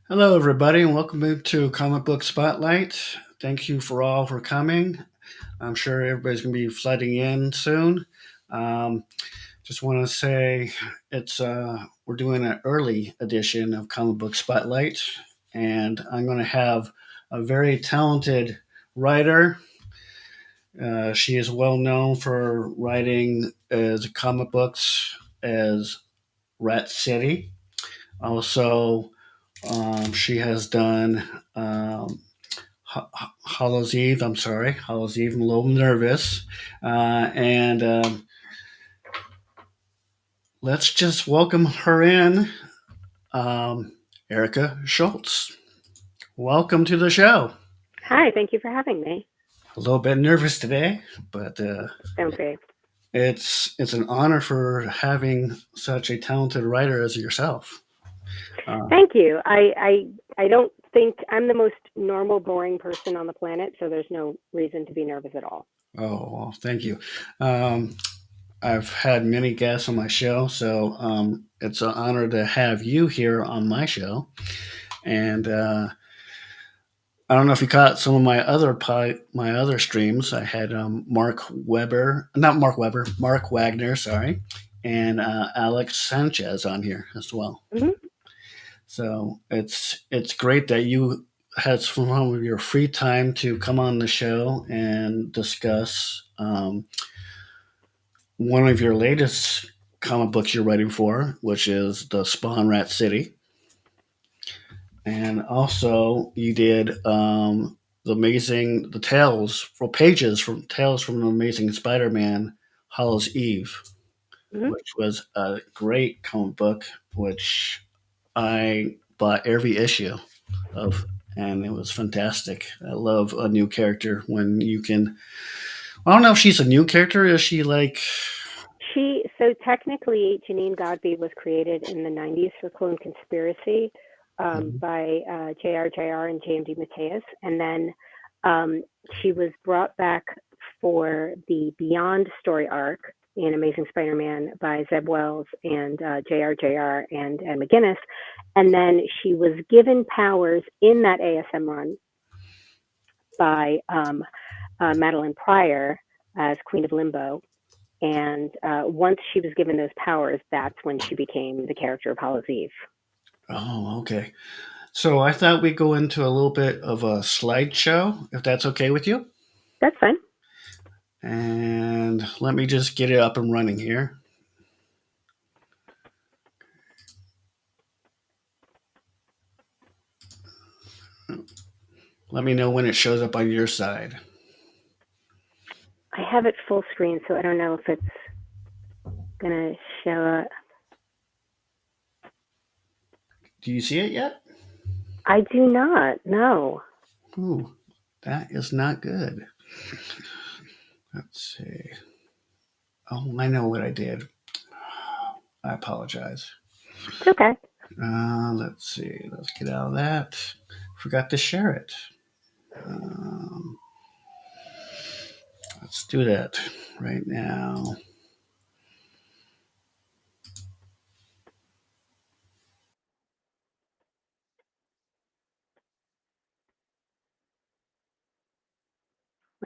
Hello, everybody, and welcome to Comic Book Spotlight. Thank you for all for coming. I'm sure everybody's going to be flooding in soon. Um, just want to say it's we're doing an early edition of Comic Book Spotlight, and I'm going to have a very talented writer. She is well known for writing as comic books as Rat City. Also, she has done Hollow's Eve. I'm sorry, Hollow's Eve. I'm a little nervous. And let's just welcome her in, Erica Schultz. Welcome to the show. Hi, thank you for having me. A little bit nervous today, but Don't be. it's an honor for having such a talented writer as yourself. Thank you. I don't think I'm the most normal, boring person on the planet, so there's no reason to be nervous at all. Oh, well, thank you. I've had many guests on my show, so it's an honor to have you here on my show. And I don't know if you caught some of my other streams. I had Mark Wagner, sorry, and Alex Sanchez on here as well. Mm-hmm. So it's great that you had some of your free time to come on the show and discuss one of your latest comic books you're writing for, which is the Spawn Rat City. And also, you did the tales for pages from Tales from the Amazing Spider-Man, Hollow's Eve, Mm-hmm. which was a great comic book, which I bought every issue of, and it was fantastic. I love a new character when you can. I don't know if she's a new character. Is she like? So technically, Janine Godbey was created in the 90s for Clone Conspiracy by JR and JMD Mateus. And then she was brought back for the Beyond story arc in Amazing Spider-Man by Zeb Wells and JR and McGinnis. And then she was given powers in that ASM run by Madeline Pryor as Queen of Limbo. And once she was given those powers, that's when she became the character of Hollow's Eve. Oh, okay. So I thought we'd go into a little bit of a slideshow, if that's okay with you. That's fine. And let me just get it up and running here. Let me know when it shows up on your side. I have it full screen, so I don't know if it's going to show up. Do you see it yet? I do not, no. Ooh, that is not good. Let's see. Oh, I know what I did. I apologize. It's okay. Let's see. Let's get out of that. Forgot to share it. Let's do that right now.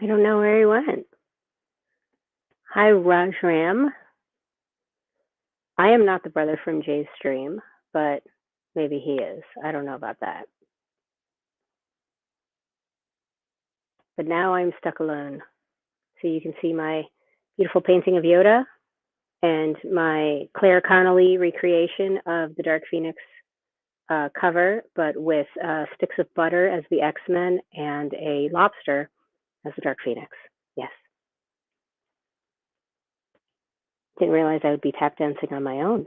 I don't know where he went. Hi, Rajram. I am not the brother from Jay's stream, but maybe he is. I don't know about that. But now I'm stuck alone. So you can see my beautiful painting of Yoda and my Claire Connolly recreation of the Dark Phoenix cover, but with sticks of butter as the X-Men and a lobster as the Dark Phoenix. Yes. Didn't realize I would be tap dancing on my own.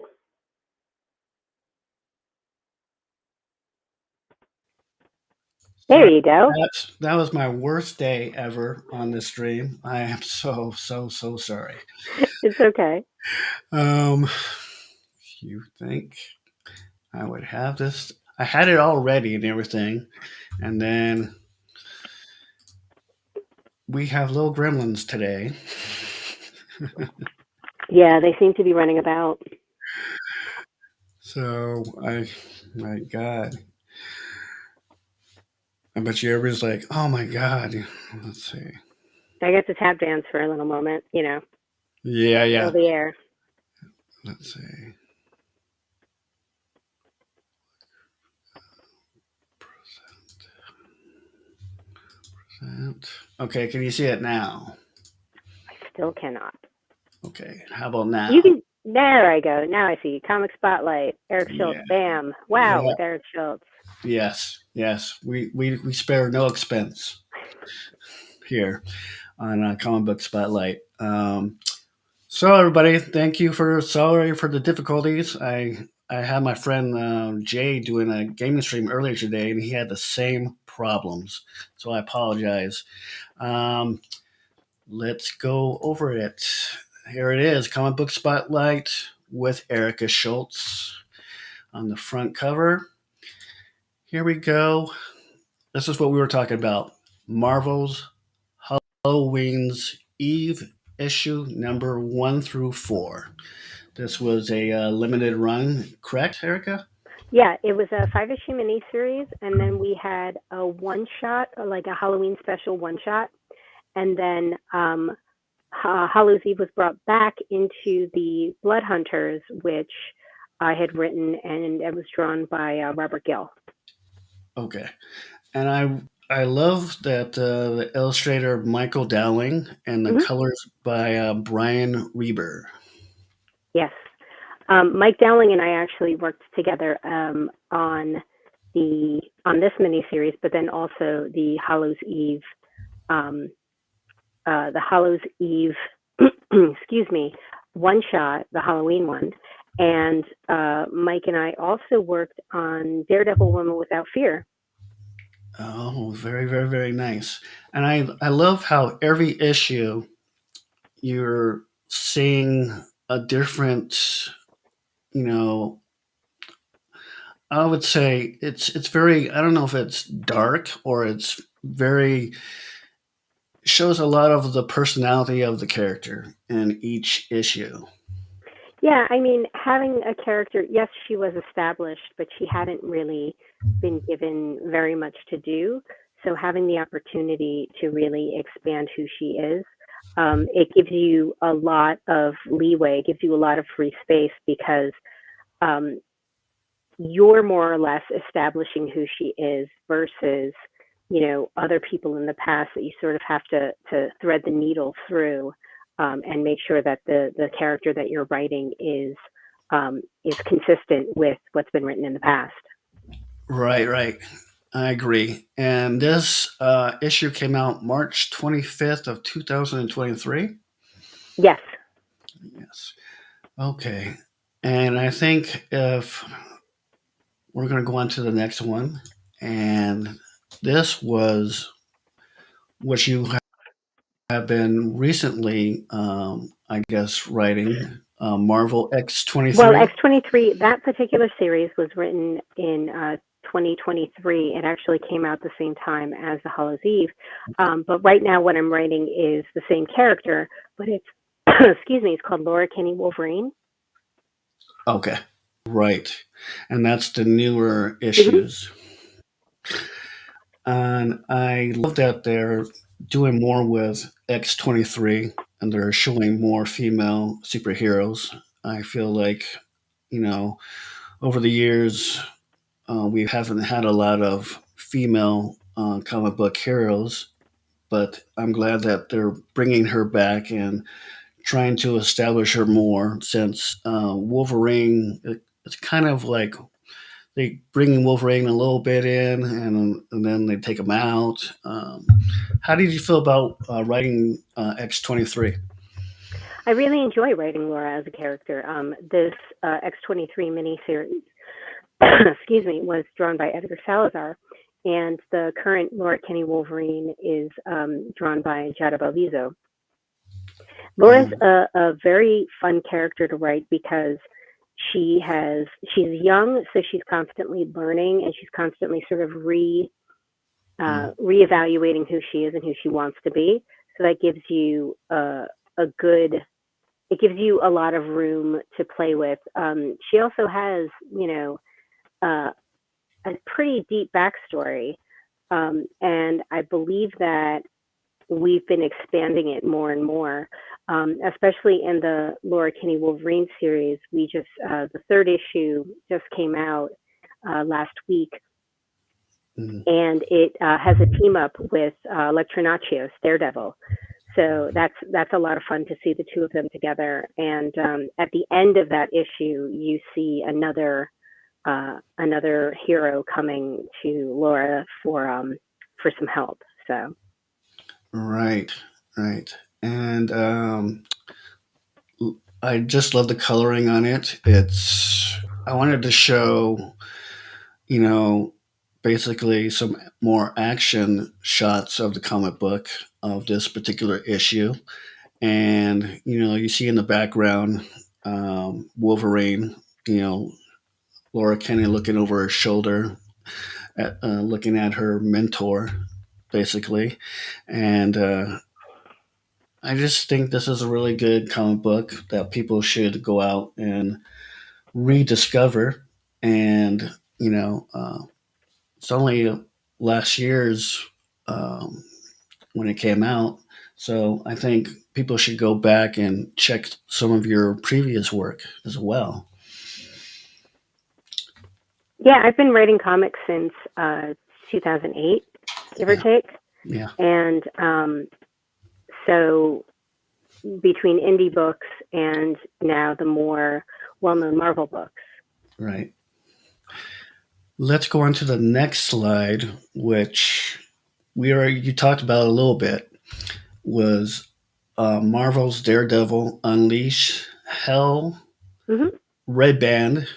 There Sorry, you go. that was my worst day ever on the stream. I am so sorry. It's okay. Um, you think I would have this? I had it all ready and everything, and then we have little gremlins today. Yeah, they seem to be running about. So my God, I bet you everybody's like, oh my God. Let's see. I get to tap dance for a little moment, Yeah, fill yeah. the air. Let's see. Okay, can you see it now? I still cannot. Okay, how about You now? can. There I go. Now I see. Comic Spotlight. Eric Schultz. Yeah, Bam. Wow, yeah. with Eric Schultz. Yes. We spare no expense here on Comic Book Spotlight. So everybody, thank you for sorry for the difficulties. I had my friend Jay doing a gaming stream earlier today, and he had the same problems. So I apologize. Um, let's go over it. Here it is, Comic Book Spotlight with Erica Schultz on the front cover. Here we go. This is what we were talking about. Marvel's Halloween's Eve issue number 1 through 4. This was a limited run, correct, Erica? Yeah, it was a 5-issue miniseries, and then we had a one shot, like a Halloween special one shot, and then Hallows Eve was brought back into the Blood Hunters, which I had written, and it was drawn by Robert Gill. Okay. And I love that the illustrator Michael Dowling and the Mm-hmm. colors by Brian Reber. Yes. Mike Dowling and I actually worked together on this miniseries, but then also the Hallows Eve, excuse me, one shot, the Halloween one, and Mike and I also worked on Daredevil Woman Without Fear. Oh, very nice. And I love how every issue you're seeing a different, you know, I would say it's very, I don't know if it's dark or it's very, shows a lot of the personality of the character in each issue. Yeah, I mean, having a character, yes, she was established, but she hadn't really been given very much to do. So having the opportunity to really expand who she is, it gives you a lot of leeway, it gives you a lot of free space because um, you're more or less establishing who she is versus, other people in the past that you sort of have to thread the needle through and make sure that the character that you're writing is consistent with what's been written in the past. Right. I agree. And this issue came out March 25th of 2023. Yes. Yes. Okay. And I think if we're going to go on to the next one, and this was what you have been recently, I guess, writing Marvel Well, X-23. X-23, that particular series was written in 2023. It actually came out the same time as the Hallows Eve. But right now, what I'm writing is the same character, but it's, excuse me, it's called Laura Kinney Wolverine. Okay. Right. And that's the newer Mm-hmm. issues. And I love that there. doing more with X-23, and they're showing more female superheroes. I feel like, you know, over the years, we haven't had a lot of female comic book heroes, but I'm glad that they're bringing her back and trying to establish her more since Wolverine. It's kind of like they bring Wolverine a little bit in, and then they take him out. How did you feel about writing X-23? I really enjoy writing Laura as a character. This X-23 miniseries, excuse me, was drawn by Edgar Salazar, and the current Laura Kinney Wolverine is drawn by Giada Belviso. Laura's Um, a very fun character to write because she's young, so she's constantly learning and she's constantly sort of mm, reevaluating who she is and who she wants to be. So that gives you a good it gives you a lot of room to play with. She also has, uh, a pretty deep backstory, and I believe that we've been expanding it more and more, especially in the Laura Kinney Wolverine series. The third issue just came out last week, mm. and it has a team up with Electronachios, Daredevil. So that's a lot of fun to see the two of them together. And at the end of that issue, you see another hero coming to Laura for some help. So Right, right. And I just love the coloring on it. I wanted to show, you know, basically some more action shots of the comic book of this particular issue. And, you see in the background Wolverine, you know, Laura Kenny looking over her shoulder, looking at her mentor, basically. And I just think this is a really good comic book that people should go out and rediscover. And, it's only last year's um, when it came out. So I think people should go back and check some of your previous work as well. yeah, I've been writing comics since 2008, give or Yeah, take, yeah, and so between indie books and now the more well-known Marvel books. right. Let's go on to the next slide, which you talked about a little bit, was Marvel's Daredevil Unleash Hell Hmm. Red Band.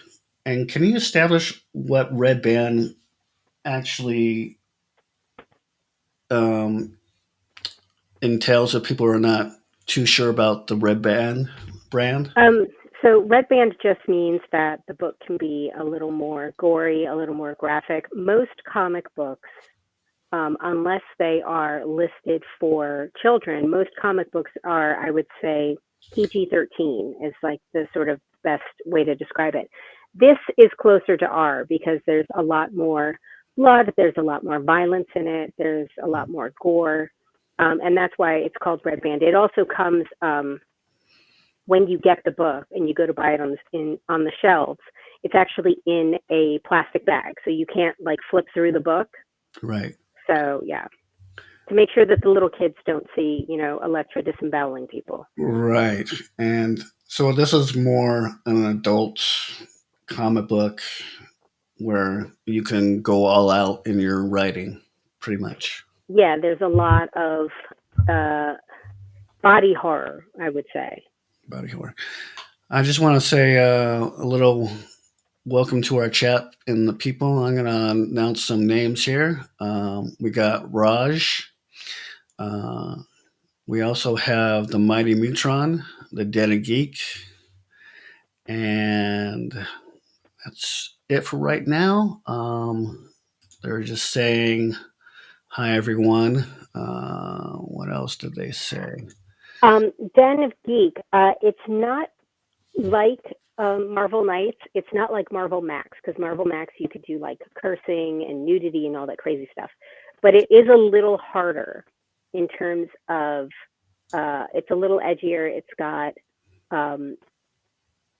And can you establish what Red Band actually um, entails if people are not too sure about the Red Band brand? Um, so red band just means that the book can be a little more gory, a little more graphic. Most comic books, unless they are listed for children, most comic books are, I would say, PG-13 is like the sort of best way to describe it. This is closer to R because there's a lot more blood, there's a lot more violence in it, there's a lot more gore, and that's why it's called Red Band. It also comes when you get the book and you go to buy it on the shelves. It's actually in a plastic bag, so you can't like flip through the book. Right, So yeah, to make sure that the little kids don't see, Electra disemboweling people. right. And so this is more an adult comic book where you can go all out in your writing, pretty much. Yeah, there's a lot of uh, body horror, I would say. Body horror. I just want to say a little welcome to our chat and the people. I'm going to announce some names here. We got Raj. Uh, we also have the Mighty Mutron, the Den of Geek, and that's it for right now. They're just saying hi, everyone. What else did they say? Den of Geek. It's not like Marvel Knights. It's not like Marvel Max because Marvel Max you could do like cursing and nudity and all that crazy stuff, but it is a little harder. in terms of it's a little edgier. It's got um,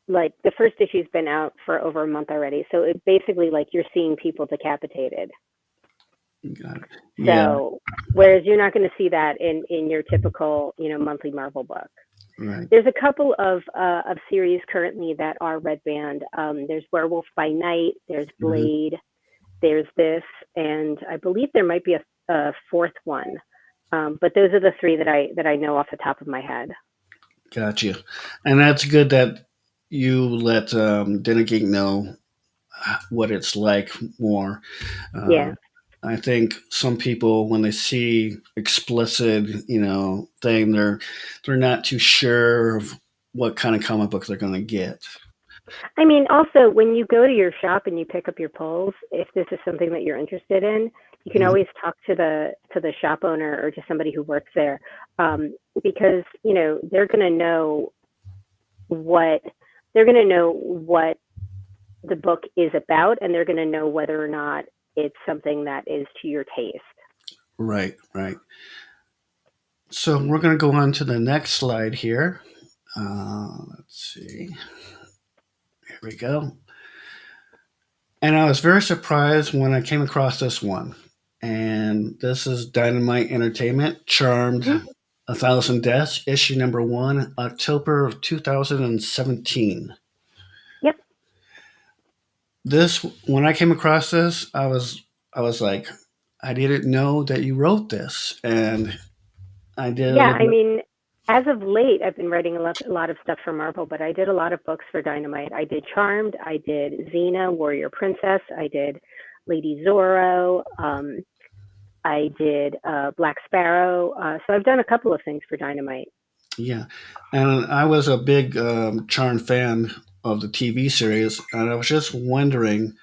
like the first issue's been out for over a month already, so it basically like you're seeing people decapitated. Got it. Yeah, So whereas you're not going to see that in your typical monthly Marvel book. right. There's a couple of series currently that are red band. There's Werewolf by Night. There's Hmm. Blade. There's this, and I believe there might be a fourth one. But those are the three that I know off the top of my head. Gotcha. And that's good that you let Dinner Geek know what it's like more. Yeah. Um, I think some people, when they see explicit, thing, they're not too sure of what kind of comic book they're going to get. I mean, also when you go to your shop and you pick up your polls, if this is something that you're interested in, you can Mhm. always talk to the shop owner or to somebody who works there, because they're going to know what they're going to know what the book is about, and they're going to know whether or not it's something that is to your taste. Right, right. So we're going to go on to the next slide here. Let's see. Here we go. And I was very surprised when I came across this one. And this is Dynamite Entertainment, Charmed, Mhm. 1,000 Deaths, issue number one, October of 2017. Yep. This, when I came across this, I was like, I didn't know that you wrote this. And I did a Yeah, little I bit. mean, as of late, I've been writing a lot of stuff for Marvel, but I did a lot of books for Dynamite. I did Charmed, I did Xena, Warrior Princess, I did Lady Zorro, I did Black Sparrow. So I've done a couple of things for Dynamite. Yeah. And I was a big Charmed fan of the TV series. And I was just wondering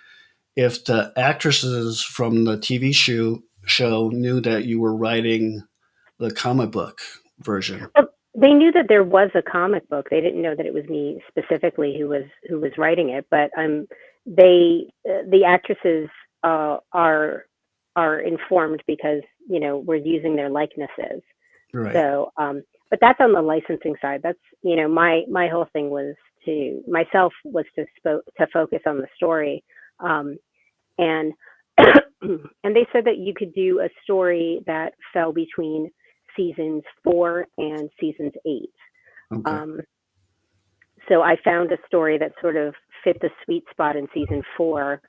if the actresses from the TV show knew that you were writing the comic book version. Well, they knew that there was a comic book. They didn't know that it was me specifically who was writing it, but the actresses are informed because we're using their likenesses. Right. So, but that's on the licensing side. That's my whole thing was to myself was to focus on the story, and and they said that you could do a story that fell between seasons 4 and seasons 8. Okay. Um, so I found a story that sort of fit the sweet spot in season 4,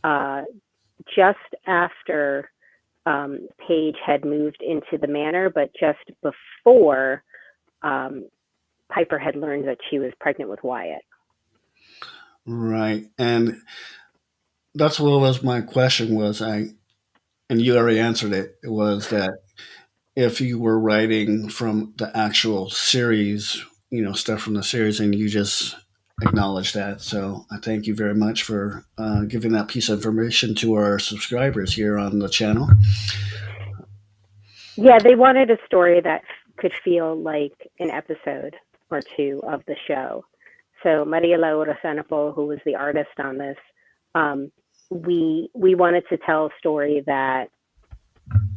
uh, just after Paige had moved into the manor, but just before um, Piper had learned that she was pregnant with Wyatt. Right. And that's what was my question was and you already answered it. It was that if you were writing from the actual series, stuff from the series, and you just acknowledge that. So I thank you very much for giving that piece of information to our subscribers here on the channel. Yeah, they wanted a story that could feel like an episode or two of the show. So Maria Laura Sanapol, who was the artist on this, um, we wanted to tell a story that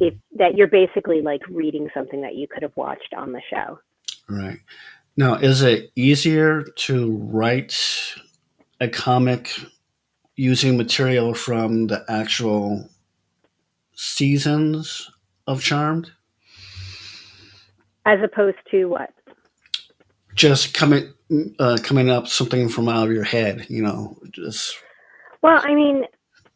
you're basically like reading something that you could have watched on the show. Right. Now, is it easier to write a comic using material from the actual seasons of Charmed? As opposed to what? Just coming up something from out of your head, just Well, I mean,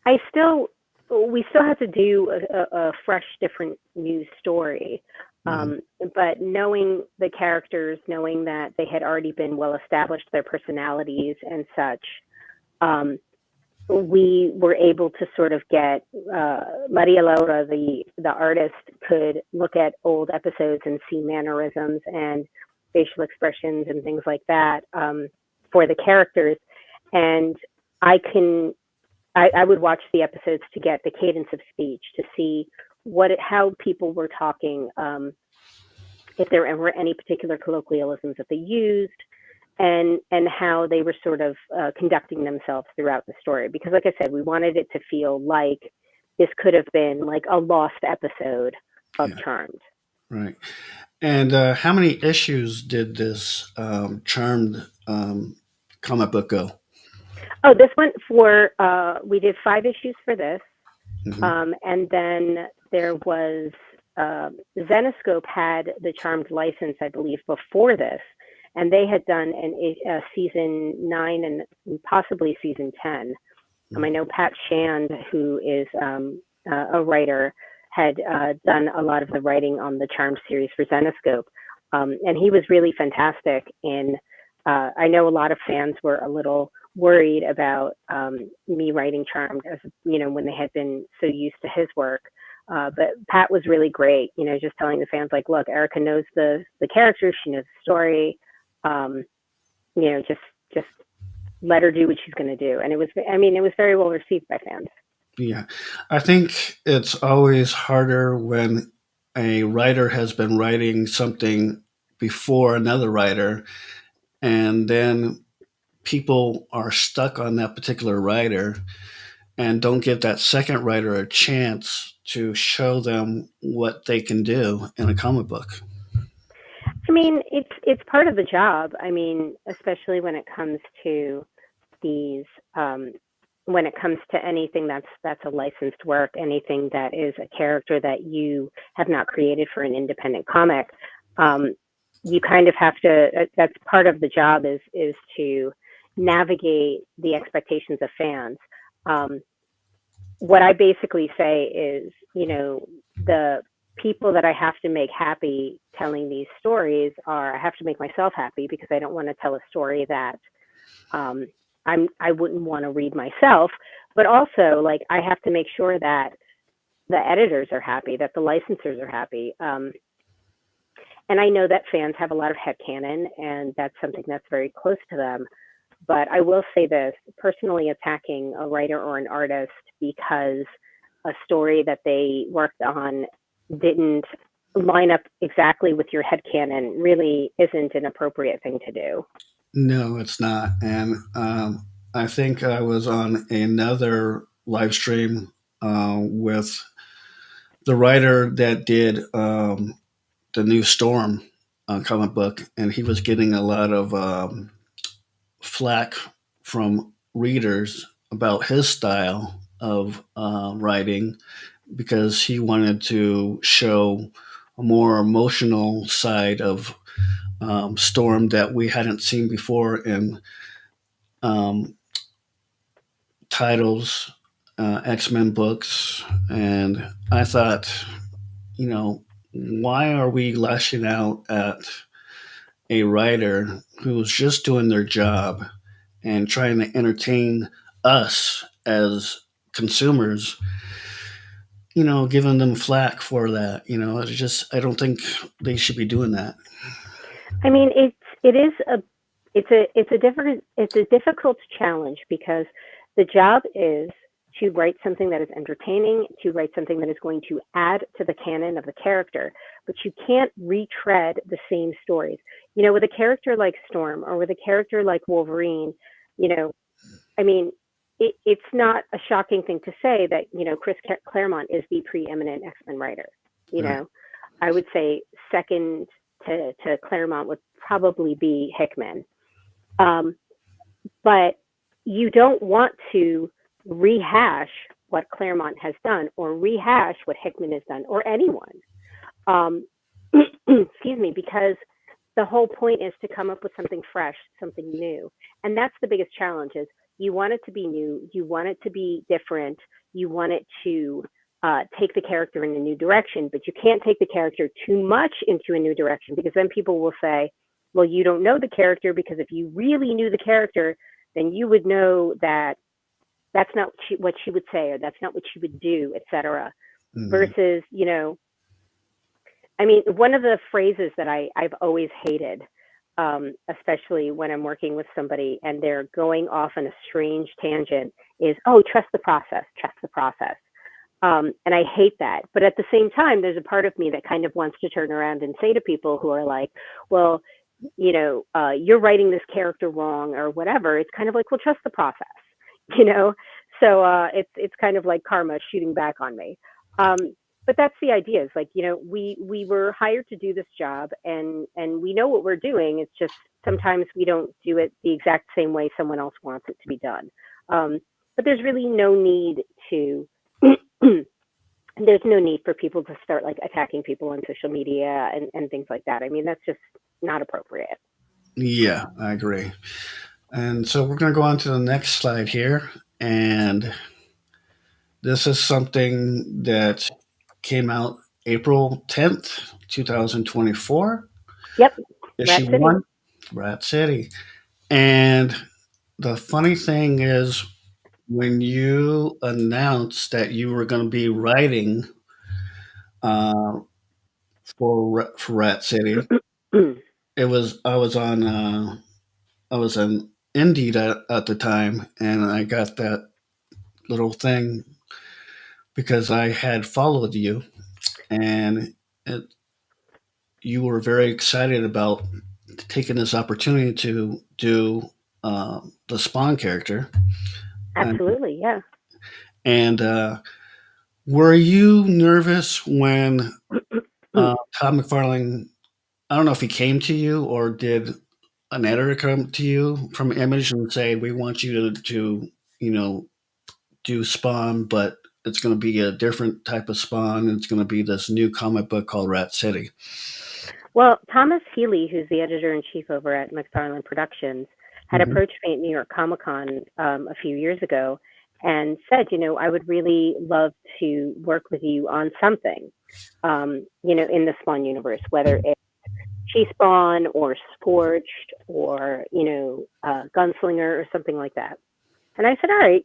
I still we still had to do a fresh, different new story. mhm, Um, but knowing the characters, knowing that they had already been well established, their personalities and such, um, we were able to sort of get Maria Laura, the artist, could look at old episodes and see mannerisms and facial expressions and things like that, for the characters, and I can I would watch the episodes to get the cadence of speech to see how people were talking, if there were any particular colloquialisms that they used, and how they were sort of conducting themselves throughout the story. Because, like I said, we wanted it to feel like this could have been like a lost episode of yeah, Charmed. Right. And how many issues did this Charmed comic book go? Oh, this one for we did 5 issues for this, Hmm. and then there was Zenoscope had the Charmed license, I believe, before this, and they had done a season 9 and possibly season 10. I know Pat Shand, who is a writer, had done a lot of the writing on the Charmed series for Zenoscope, and he was really fantastic. And I know a lot of fans were a little worried about me writing Charmed, as you know, when they had been so used to his work. But Pat was really great, you know, just telling the fans like, look, Erica knows the characters, she knows the story, um, you know, just let her do what she's going to do. And it was, I mean, it was very well received by fans. Yeah, I think it's always harder when a writer has been writing something before another writer, and then people are stuck on that particular writer and don't give that second writer a chance to show them what they can do in a comic book. I mean, it's part of the job. I mean, especially when it comes to these, um, when it comes to anything that's a licensed work, anything that is a character that you have not created for an independent comic. Um, you kind of have to. That's part of the job is to navigate the expectations of fans. Um, what I basically say is, you know, the people that I have to make happy telling these stories are I have to make myself happy because I don't want to tell a story that um, I wouldn't want to read myself, but also like I have to make sure that the editors are happy, that the licensors are happy. And I know that fans have a lot of headcanon, and that's something that's very close to them. But I will say this personally attacking a writer or an artist because a story that they worked on didn't line up exactly with your headcanon really isn't an appropriate thing to do. No, it's not. And I think I was on another live stream with the writer that did the new Storm comic book, and he was getting a lot of flack from readers about his style of writing because he wanted to show a more emotional side of Storm that we hadn't seen before in um, titles, X-Men books, and I thought, you know, why are we lashing out at a writer who's just doing their job and trying to entertain us as consumers, giving them flack for that. It's just, I don't think they should be doing that. I mean, it is a it's a difficult challenge because the job is to write something that is entertaining, to write something that is going to add to the canon of the character, but you can't retread the same stories. You know, with a character like Storm or with a character like Wolverine, you know, I mean, it's not a shocking thing to say that, you know, Chris Claremont is the preeminent X-Men writer. You Right. know, I would say second to Claremont would probably be Hickman. Um, but you don't want to rehash what Claremont has done or rehash what Hickman has done or anyone. Um, excuse me, because the whole point is to come up with something fresh, something new. And that's the biggest challenge is you want it to be new, you want it to be different, you want it to take the character in a new direction, but you can't take the character too much into a new direction because then people will say, well, you don't know the character because if you really knew the character, then you would know that that's not what she would say or that's not what she would do, etc. Mhm. Versus, you know, I mean, one of the phrases that I've always hated, especially when I'm working with somebody and they're going off on a strange tangent, is, oh, trust the process, trust the process. And I hate that. But at the same time, there's a part of me that kind of wants to turn around and say to people who are like, well, you know, you're writing this character wrong or whatever. It's kind of like, well, trust the process, you know? So it's kind of like karma shooting back on me. Um, but that's the idea. Is like, we were hired to do this job, and we know what we're doing. It's just sometimes we don't do it the exact same way someone else wants it to be done. But there's really no need to. There's no need for people to start like attacking people on social media and things like that. I mean, that's just not appropriate. Yeah, I agree. And so we're going to go on to the next slide here. And this is something that came out April 10th, 2024, Yep, Rat issue City. one, Rat City. And the funny thing is, when you announced that you were going to be writing uh, for Rat City, it was I was on Indeed at the time, and I got that little thing because I had followed you, and it, you were very excited about taking this opportunity to do the Spawn character. And, Absolutely, yeah. and were you nervous when Todd McFarlane? I don't know if he came to you or did an editor come to you from Image and say, "We want you to you know do Spawn, but it's going to be a different type of Spawn. It's going to be this new comic book called Rat City." Well, Thomas Healy, who's the editor in chief over at McFarlane Productions, had Hmm. approached me at New York Comic Con a few years ago and said, I would really love to work with you on something, in the Spawn universe, whether it's She Spawn or Scorched or, Gunslinger or something like that. And I said, all right,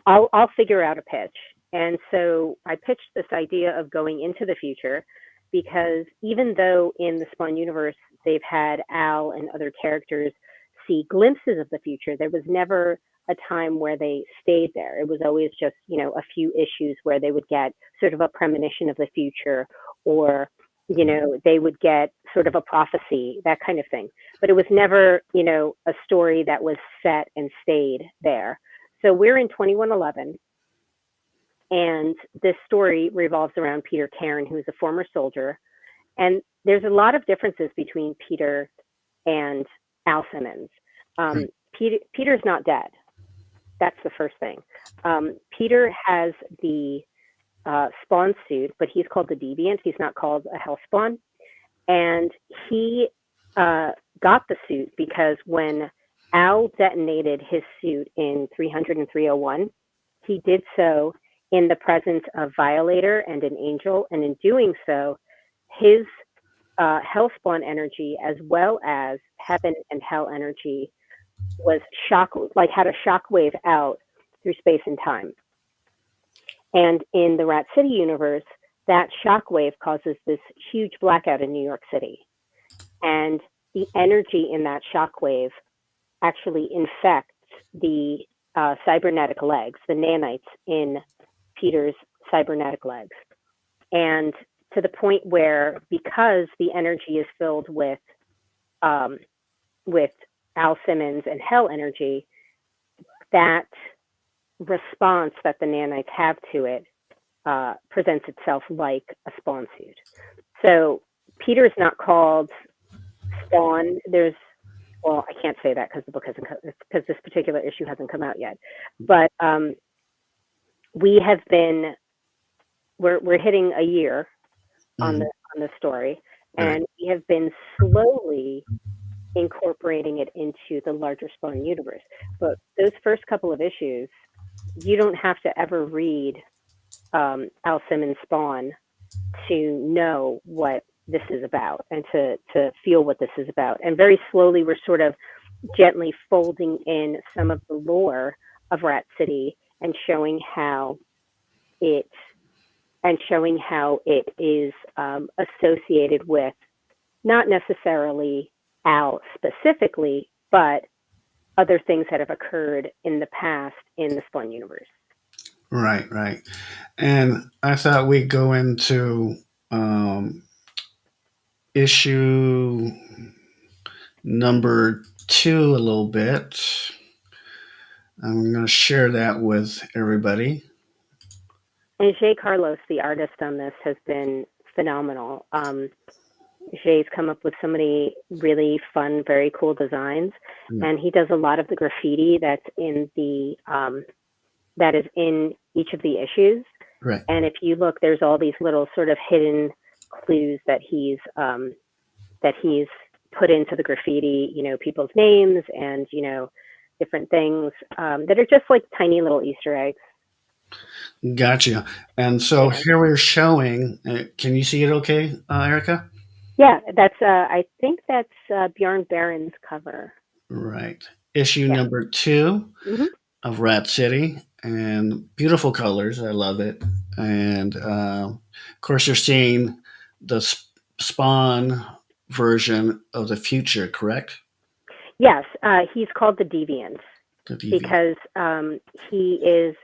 I'll figure out a pitch. And so I pitched this idea of going into the future because even though in the Spawn universe they've had Al and other characters see glimpses of the future, there was never a time where they stayed there. It was always just, a few issues where they would get sort of a premonition of the future, or they would get sort of a prophecy, that kind of thing. But it was never, a story that was set and stayed there. So we're in 2111, and this story revolves around Peter Cairn, who is a former soldier. And there's a lot of differences between Peter and Al Simmons. Right. Peter's not dead. That's the first thing. Peter has the Spawn suit, but he's called the Deviant. He's not called a Hell Spawn. And he got the suit because when Al detonated his suit in 300 and 301, he did so in the presence of Violator and an angel. And in doing so, his Hellspawn energy, as well as heaven and hell energy, was had a shockwave out through space and time. And in the Rat City universe, that shockwave causes this huge blackout in New York City. And the energy in that shockwave actually infects the cybernetic legs, the nanites in Peter's cybernetic legs. And to the point where, because the energy is filled with Al Simmons and hell energy, that response that the nanites have to it presents itself like a Spawn suit. So Peter's not called Spawn. Well, I can't say that because the book hasn't because this particular issue hasn't come out yet. But we have been we're hitting a year on Mhm. the story, Right. and we have been slowly incorporating it into the larger Spawn universe. But those first couple of issues, you don't have to ever read Al Simmons Spawn to know what this is about and to feel what this is about. And very slowly, we're sort of gently folding in some of the lore of Rat City and showing how it is associated with not necessarily Al specifically, but other things that have occurred in the past in the Spawn universe. Right, right. And I thought we'd go into um, issue number two a little bit. I'm going to share that with everybody. And Jay Carlos, the artist on this, has been phenomenal. Jay's come up with so many really fun, very cool designs, Yeah. and he does a lot of the graffiti that is in each of the issues. Right. And if you look, there's all these little sort of hidden clues that he's put into the graffiti. People's names and different things that are just like tiny little Easter eggs. Gotcha. And so Yeah, here we're showing. Can you see it okay, Erica? yeah. That's I think that's Bjorn Barron's cover. Right. Issue Yeah. number 2 Hmm. of Rat City, and beautiful colors. I love it. And of course, you're seeing the Spawn version of the future, correct? Yes, he's called the Deviant The deviant. because he is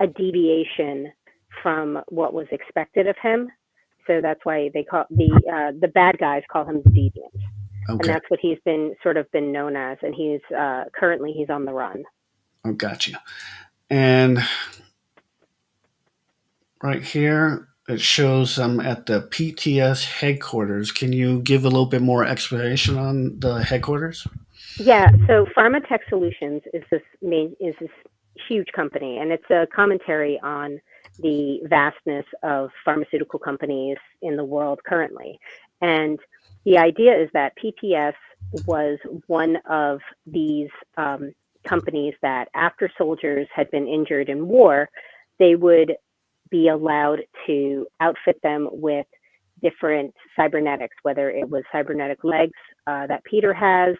a deviation from what was expected of him. So that's why they call the bad guys call him the Deviant, and Okay. that's what he's been known as. And he's currently he's on the run. Oh, gotcha. And right here, it shows at the PTS headquarters. Can you give a little bit more explanation on the headquarters? Yeah, so Pharmatech Solutions is this huge company, and it's a commentary on the vastness of pharmaceutical companies in the world currently. And the idea is that PTS was one of these companies that, after soldiers had been injured in war, they would be allowed to outfit them with different cybernetics, whether it was cybernetic legs that Peter has,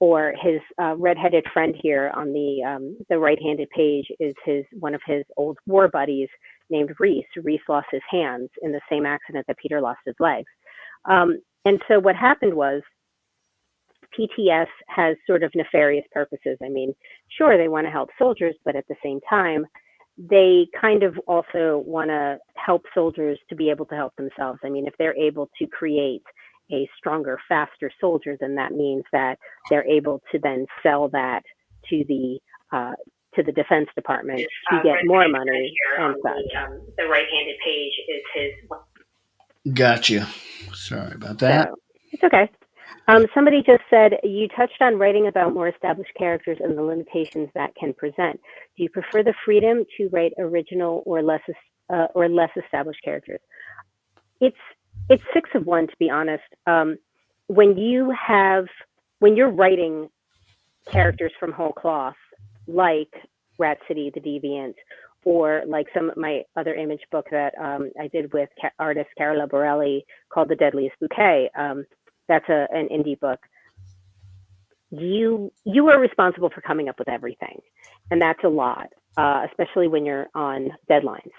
or his redheaded friend here on the right-handed page is one of his old war buddies named Reese. Reese lost his hands in the same accident that Peter lost his legs. And so what happened was PTS has sort of nefarious purposes. I mean, sure, they want to help soldiers, but at the same time, they kind of also want to help soldiers to be able to help themselves. I mean, if they're able to create a stronger, faster soldier, then that means that they're able to then sell that to the uh, Defense Department to get more money and such. The right-handed page is his. Gotcha. Sorry about that. So it's okay. Somebody just said you touched on writing about more established characters and the limitations that can present. Do you prefer the freedom to write original or less established characters? It's it's six of one, to be honest. When you have when you're writing characters from whole cloth, like Rat City, The Deviant, or like some of my other image book that I did with artist Carola Borelli called The Deadliest Bouquet. That's an indie book. You are responsible for coming up with everything, and that's a lot, especially when you're on deadlines.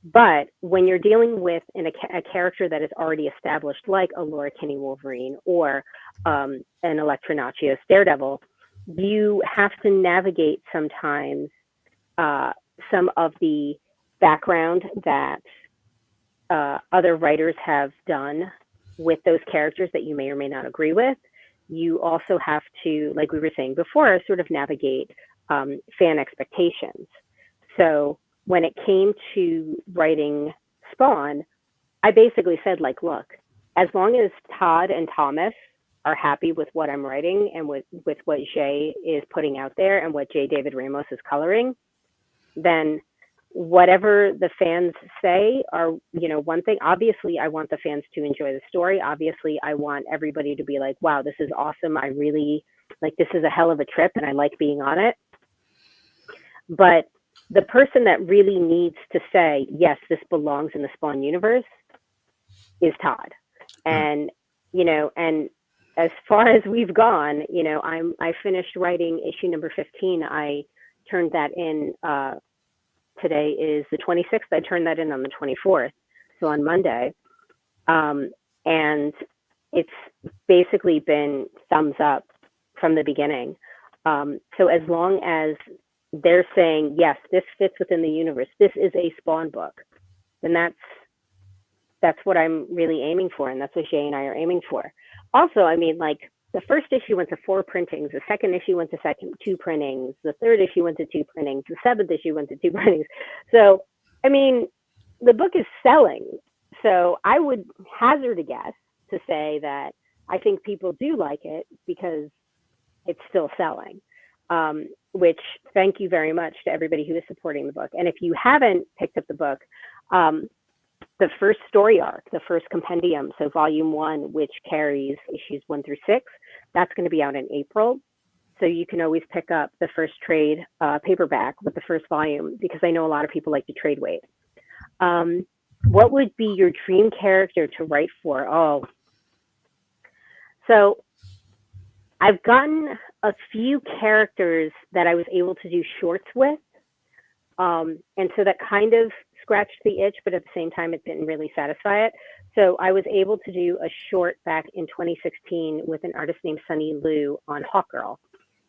But when you're dealing with a character that is already established, like a Laura Kinney Wolverine or an Elektra Natchios Daredevil, you have to navigate sometimes uh, some of the background that other writers have done with those characters that you may or may not agree with. You also have to, like we were saying before, sort of navigate fan expectations. So when it came to writing Spawn, I basically said, like, look, as long as Todd and Thomas are happy with what I'm writing and with what Jay is putting out there and what J. David Ramos is coloring, then whatever the fans say are, one thing. Obviously, I want the fans to enjoy the story. Obviously, I want everybody to be like, wow, this is awesome. I really like, this is a hell of a trip and I like being on it. But the person that really needs to say, yes, this belongs in the Spawn universe is Todd. Right. And, and as far as we've gone, I finished writing issue number 15. I turned that in, today is the 26th. I turned that in on the 24th. So on Monday. And it's basically been thumbs up from the beginning. So as long as they're saying, yes, this fits within the universe, this is a Spawn book, then that's what I'm really aiming for, and that's what Jay and I are aiming for. Also, I mean, like, the first issue went to 4 printings, the second issue went to 2 printings, the third issue went to 2 printings, the seventh issue went to 2 printings. So, I mean, the book is selling. So I would hazard a guess to say that I think people do like it because it's still selling. Which thank you very much to everybody who is supporting the book. And if you haven't picked up the book, the first story arc, the first compendium, so volume 1, which carries issues 1 through 6, that's going to be out in April. So you can always pick up the first trade paperback with the first volume, because I know a lot of people like to trade wait. What would be your dream character to write for? Oh, so I've gotten a few characters that I was able to do shorts with. And so that kind of scratched the itch, but at the same time, it didn't really satisfy it. So I was able to do a short back in 2016 with an artist named Sunny Liu on Hawkgirl.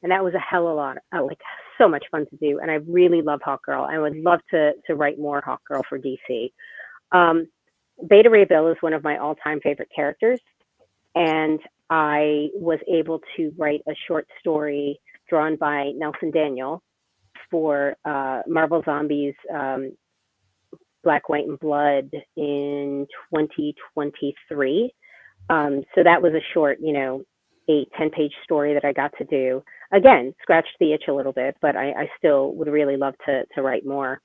And that was a hell of a lot, like so much fun to do. And I really love Hawkgirl. I would love to write more Hawkgirl for DC. Beta Ray Bill is one of my all-time favorite characters. And I was able to write a short story drawn by Nelson Daniel for Marvel Zombies Black, White, and Blood in 2023. So that was a short, 8-10 page story that I got to do. Again, scratched the itch a little bit, but I still would really love to write more.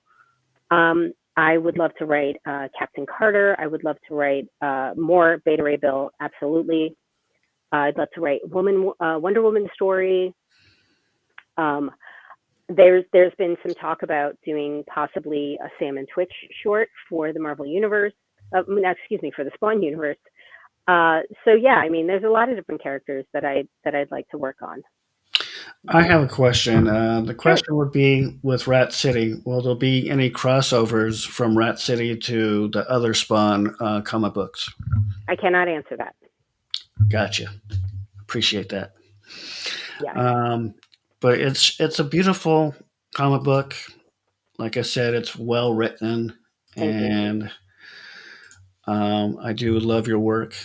I would love to write Captain Carter. I would love to write more Beta Ray Bill, absolutely. I'd love to write Wonder Woman story. There's been some talk about doing possibly a Sam and Twitch short for the Marvel Universe. For the Spawn universe. So yeah, I mean, there's a lot of different characters that I'd like to work on. I have a question. The question would be with Rat City. Will there be any crossovers from Rat City to the other Spawn comic books? I cannot answer that. Gotcha. Appreciate that. Yeah. But it's a beautiful comic book. Like I said, it's well written, and I do love your work.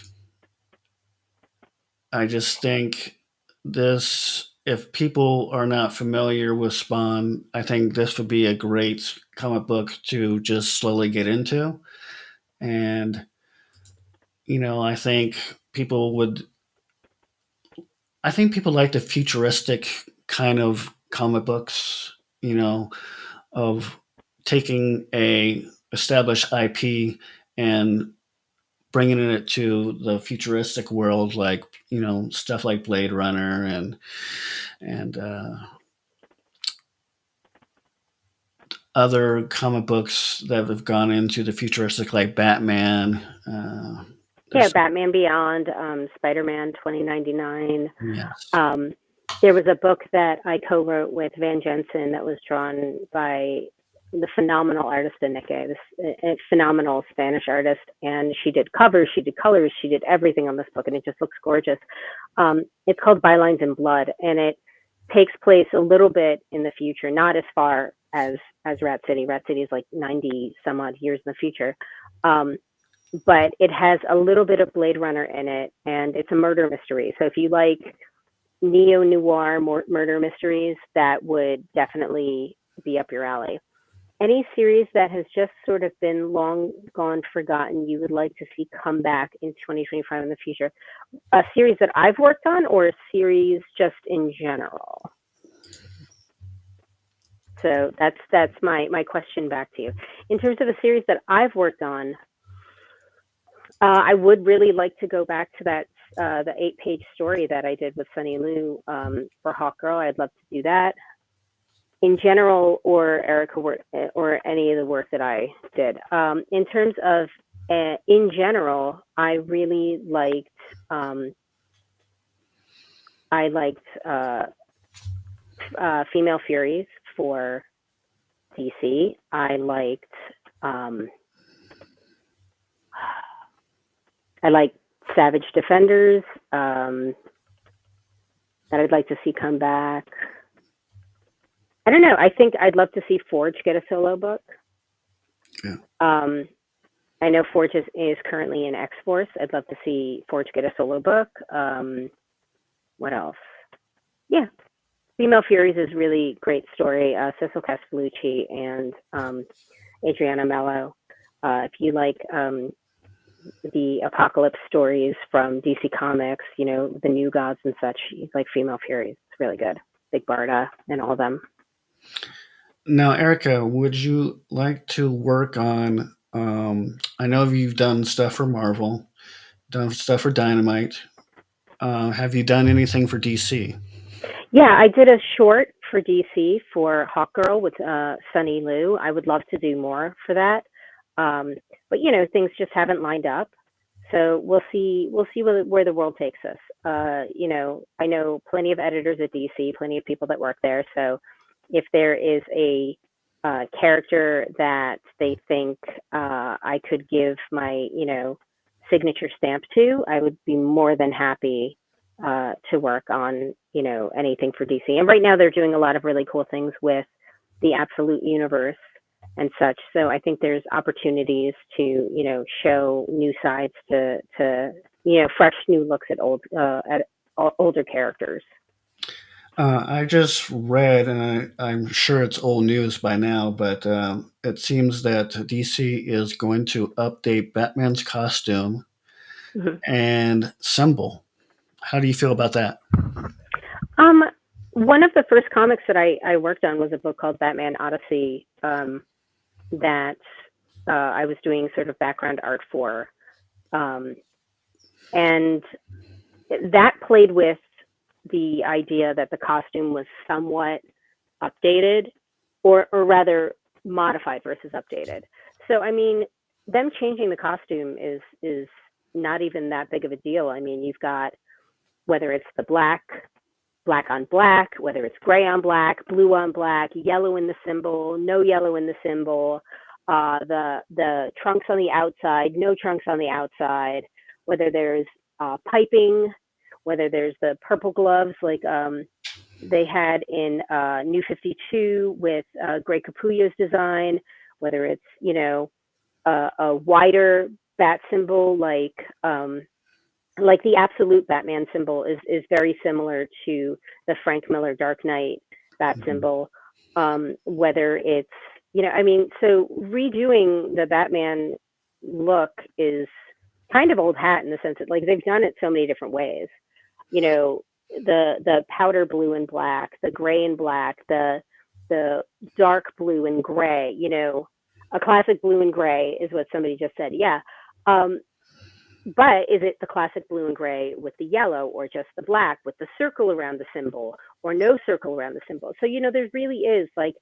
I just think this, if people are not familiar with Spawn, I think this would be a great comic book to just slowly get into. And, I think people like the futuristic kind of comic books, of taking a established IP and bringing it to the futuristic world, like stuff like Blade Runner and other comic books that have gone into the futuristic, like Batman. Batman Beyond, Spider-Man 2099. Yes. There was a book that I co-wrote with Van Jensen that was drawn by the phenomenal artist Anike, this phenomenal Spanish artist, and she did covers, she did colors, she did everything on this book, and it just looks gorgeous. It's called Bylines in Blood, and it takes place a little bit in the future, not as far as Rat City. Rat City is like 90 some odd years in the future. But it has a little bit of Blade Runner in it, and it's a murder mystery. So if you like neo-noir murder mysteries, that would definitely be up your alley. Any series that has just sort of been long gone forgotten you would like to see come back in 2025 in the future? A series that I've worked on, or a series just in general? So that's my question back to you. In terms of a series that I've worked on, I would really like to go back to that the 8-page story that I did with Sunny Liu for Hawkgirl. I'd love to do that. In general, or Erica work, or any of the work that I did. In terms of in general, I really liked Female Furies for DC. I liked Savage Defenders that I'd like to see come back. I don't know. I think I'd love to see Forge get a solo book. Yeah. I know Forge is currently in X-Force. I'd love to see Forge get a solo book. What else? Yeah. Female Furies is really great story. Cecil Castellucci and Adriana Mello. If you like the apocalypse stories from DC Comics, the New Gods and such, like Female Furies. It's really good. Big Barda and all of them. Now, Erica, would you like to work on? I know you've done stuff for Marvel, done stuff for Dynamite. Have you done anything for DC? Yeah, I did a short for DC for Hawkgirl with Sunny Liu. I would love to do more for that, um, but things just haven't lined up. So we'll see. We'll see where the world takes us. I know plenty of editors at DC, plenty of people that work there. So if there is a character that they think I could give my signature stamp to, I would be more than happy to work on anything for DC. And right now they're doing a lot of really cool things with the Absolute Universe and such. So I think there's opportunities to show new sides to fresh new looks at older characters. I just read, and I'm sure it's old news by now, but it seems that DC is going to update Batman's costume Mhm. and symbol. How do you feel about that? Um, One of the first comics that I worked on was a book called Batman Odyssey, that I was doing sort of background art for. Um, and that played with the idea that the costume was somewhat updated, or rather modified versus updated. So I mean, them changing the costume is not even that big of a deal. I mean, you've got, whether it's the black on black, whether it's gray on black, blue on black, yellow in the symbol, no yellow in the symbol, the trunks on the outside, no trunks on the outside, whether there's piping, whether there's the purple gloves like they had in New 52 with Greg Capullo's design, whether it's a wider bat symbol like the absolute Batman symbol is very similar to the Frank Miller Dark Knight bat Mhm. symbol. Whether it's, I mean, so redoing the Batman look is kind of old hat in the sense that like they've done it so many different ways. You know, the powder blue and black, the gray and black, the dark blue and gray. A classic blue and gray is what somebody just said. Yeah. Um, but is it the classic blue and gray with the yellow, or just the black with the circle around the symbol, or no circle around the symbol? So there really is like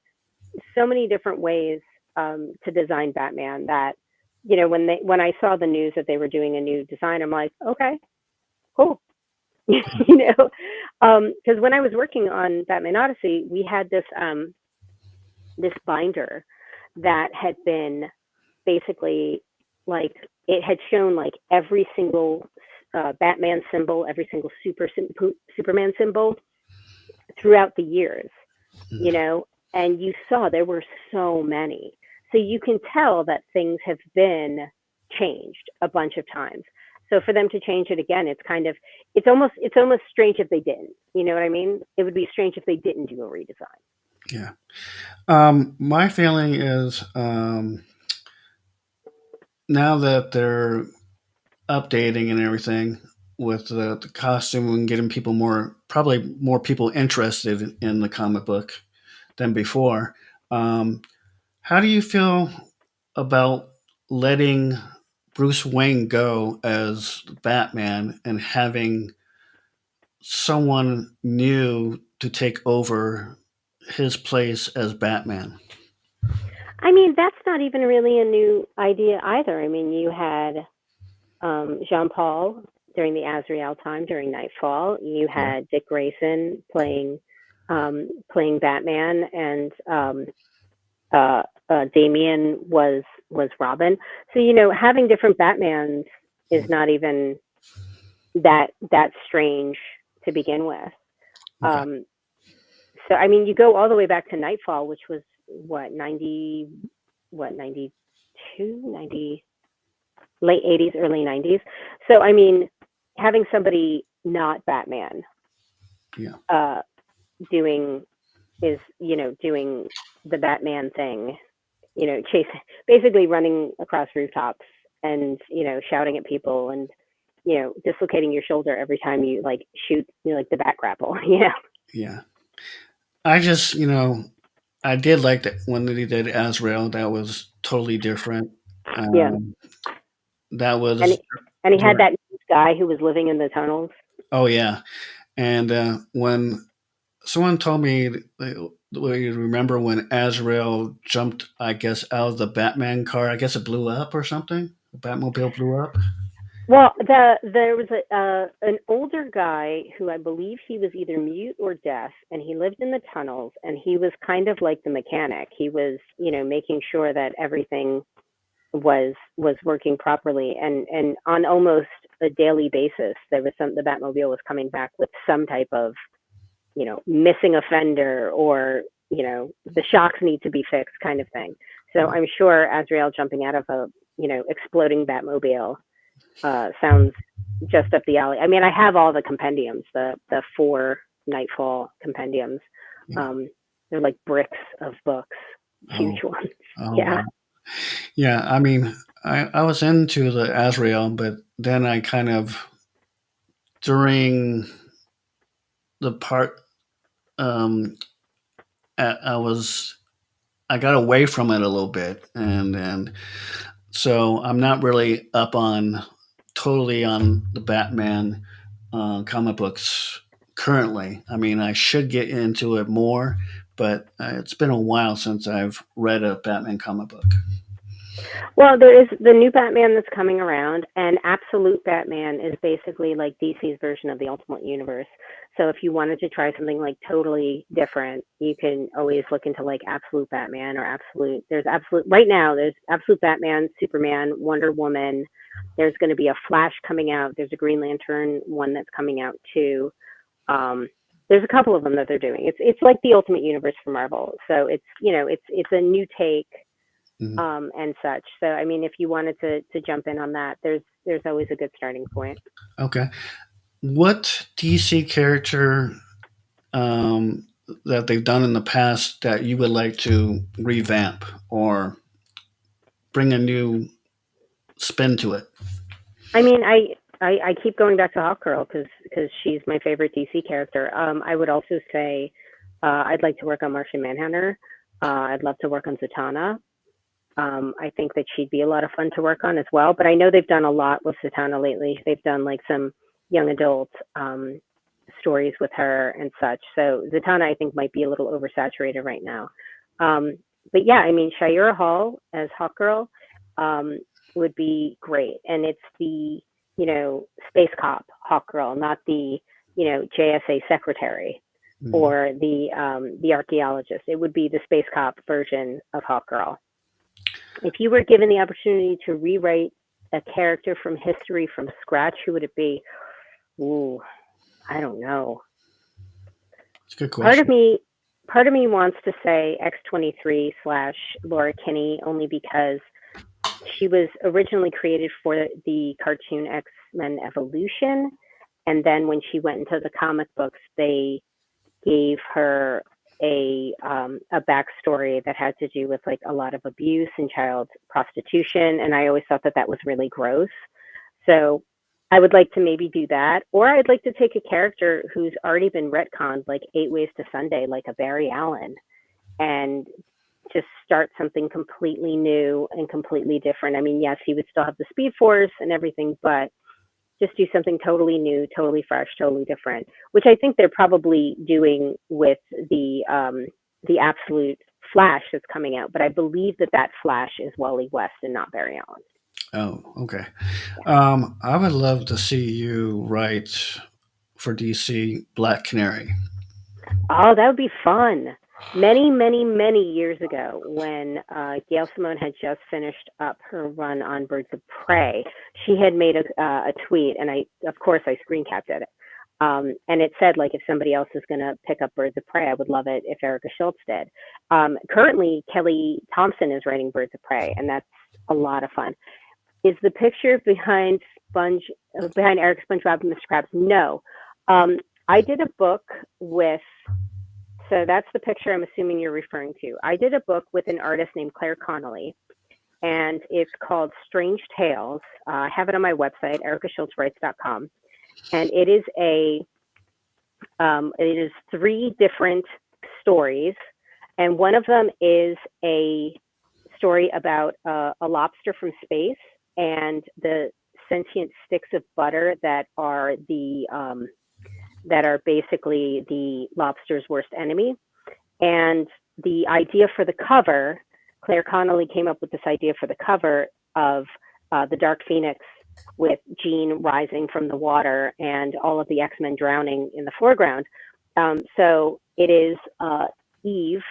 so many different ways to design Batman that when I saw the news that they were doing a new design, I'm like, okay, cool. Because when I was working on Batman Odyssey, we had this binder that had been basically like, it had shown like every single Batman symbol, every single Superman symbol throughout the years, you Mhm. know, and you saw there were so many. So you can tell that things have been changed a bunch of times. So for them to change it again, it's almost strange if they didn't. You know what I mean? It would be strange if they didn't do a redesign. Yeah. My feeling is now that they're updating and everything with the costume and getting people probably more people interested in the comic book than before. Um, how do you feel about letting Bruce Wayne go as Batman and having someone new to take over his place as Batman? I mean, that's not even really a new idea either. I mean, you had Jean Paul during the Azrael time during Nightfall. You Yeah. had Dick Grayson playing Batman, and Damian was Robin. So having different Batmans is not even that strange to begin with. Okay. Um, so I mean, you go all the way back to Nightfall, which was what 92, 90, late 80s, early 90s. So I mean, having somebody not Batman Yeah. uh, doing doing the Batman thing basically running across rooftops and shouting at people and dislocating your shoulder every time you like shoot like the bat grapple. Yeah. I just, I did like that when they did Azrael. That was totally different. Yeah. Um, that and was and he had during. that guy who was living in the tunnels. Oh yeah, and when someone told me, you remember when Azrael jumped, I guess, out of the Batman car? I guess it blew up or something. The Batmobile blew up. Well, there was an older guy who I believe he was either mute or deaf, and he lived in the tunnels, and he was kind of like the mechanic. He was, making sure that everything was working properly, and on almost a daily basis, the Batmobile was coming back with some type of, missing a fender, or the shocks need to be fixed, kind of thing. So I'm sure Azrael jumping out of a exploding Batmobile sounds just up the alley. I mean, I have all the compendiums, the four Nightfall compendiums. Yeah. Um, they're like bricks of books, Oh, huge ones. oh Yeah, wow. Yeah, I mean, I was into the Azrael, but then I kind of during the part um, I was I got away from it a little bit, and so I'm not really up on totally on the Batman comic books currently. I mean, I should get into it more, but it's been a while since I've read a Batman comic book. well, there is the new Batman that's coming around, and Absolute Batman is basically like DC's version of the Ultimate Universe. So if you wanted to try something like totally different, you can always look into like Absolute Batman or Absolute. There's Absolute right now. There's Absolute Batman, Superman, Wonder Woman. There's going to be a Flash coming out. There's a Green Lantern one that's coming out too. Um, there's a couple of them that they're doing. It's like the Ultimate Universe for Marvel. So it's it's a new take, Mhm. and such. So I mean, if you wanted to jump in on that, there's always a good starting point. Okay, what DC character um, that they've done in the past that you would like to revamp or bring a new spin to it? I mean, I keep going back to Hawkgirl because she's my favorite DC character. I would also say I'd like to work on Martian Manhunter. I'd love to work on Zatanna. I think that she'd be a lot of fun to work on as well. But I know they've done a lot with Zatanna lately. They've done like some young adult stories with her and such. So Zatanna, I think, might be a little oversaturated right now. Um, but yeah, I mean, Shira Hall as Hawkgirl um, would be great. And it's the, space cop Hawkgirl, not the, JSA secretary Mhm. or the archaeologist. It would be the space cop version of Hawkgirl. If you were given the opportunity to rewrite a character from history from scratch, who would it be? Ooh, I don't know. It's a good Part of question. me, part of me wants to say X-23 slash Laura Kinney, only because she was originally created for the cartoon X-Men Evolution, and then when she went into the comic books, they gave her a backstory that had to do with like a lot of abuse and child prostitution, and I always thought that that was really gross. So I would like to maybe do that, or I'd like to take a character who's already been retconned, like Eight Ways to Sunday, like a Barry Allen, and just start something completely new and completely different. I mean, yes, he would still have the Speed Force and everything, but just do something totally new, totally fresh, totally different, which I think they're probably doing with the absolute Flash that's coming out. But I believe that that Flash is Wally West and not Barry Allen. Oh, okay. Yeah. I would love to see you write for DC Black Canary. Oh, that would be fun. Many, many, many years ago, when Gail Simone had just finished up her run on Birds of Prey, she had made a tweet, and of course, I screen capped it. And it said, like, if somebody else is going to pick up Birds of Prey, I would love it if Erica Schultz did. Currently, Kelly Thompson is writing Birds of Prey, and that's a lot of fun. Is the picture behind Eric SpongeBob and Mr. Krabs? No. I did a book with So that's the picture I'm assuming you're referring to. I did a book with an artist named Claire Connolly, and it's called Strange Tales. I have it on my website, ericaschultzwrites.com, and it is three different stories, and one of them is a story about a lobster from space and the sentient sticks of butter that are basically the lobster's worst enemy. And the idea for the cover, Claire Connolly came up with this idea for the cover of the Dark Phoenix with Jean rising from the water and all of the X-Men drowning in the foreground. So it is Eve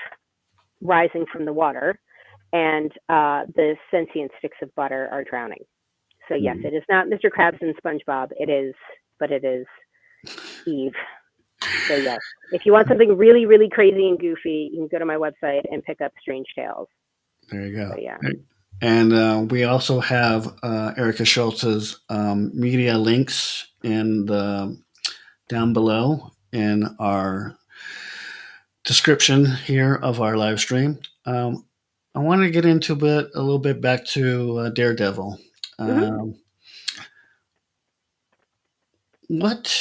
rising from the water, and the sentient sticks of butter are drowning. So yes, it is not Mr. Krabs and SpongeBob. It is Eve. So yes, if you want something really, really crazy and goofy, you can go to my website and pick up Strange Tales. There you go. So yeah. And we also have Erica Schultz's media links down below in our description here of our live stream. I want to get into a little bit back to Daredevil. What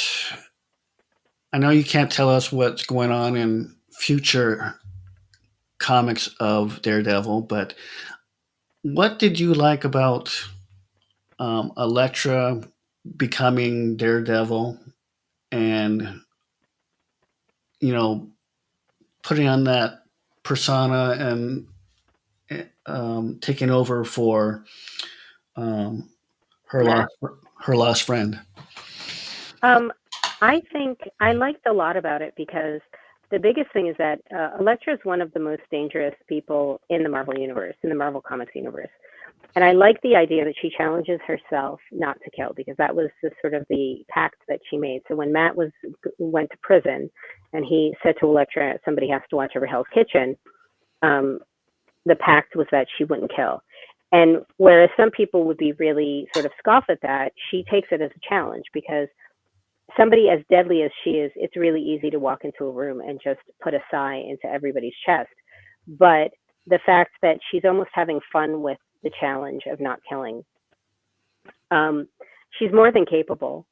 I know you can't tell us what's going on in future comics of Daredevil, but what did you like about Elektra becoming Daredevil and, putting on that persona and taking over for um, her Matt? lost friend? I think I liked a lot about it because the biggest thing is that Elektra is one of the most dangerous people in the Marvel universe, in the Marvel Comics universe. And I like the idea that she challenges herself not to kill, because that was the sort of the pact that she made. So when Matt went to prison and he said to Elektra, somebody has to watch over Hell's Kitchen, the pact was that she wouldn't kill. And whereas some people would be really sort of scoff at that, she takes it as a challenge, because somebody as deadly as she is, it's really easy to walk into a room and just put a sigh into everybody's chest. But the fact that she's almost having fun with the challenge of not killing, she's more than capable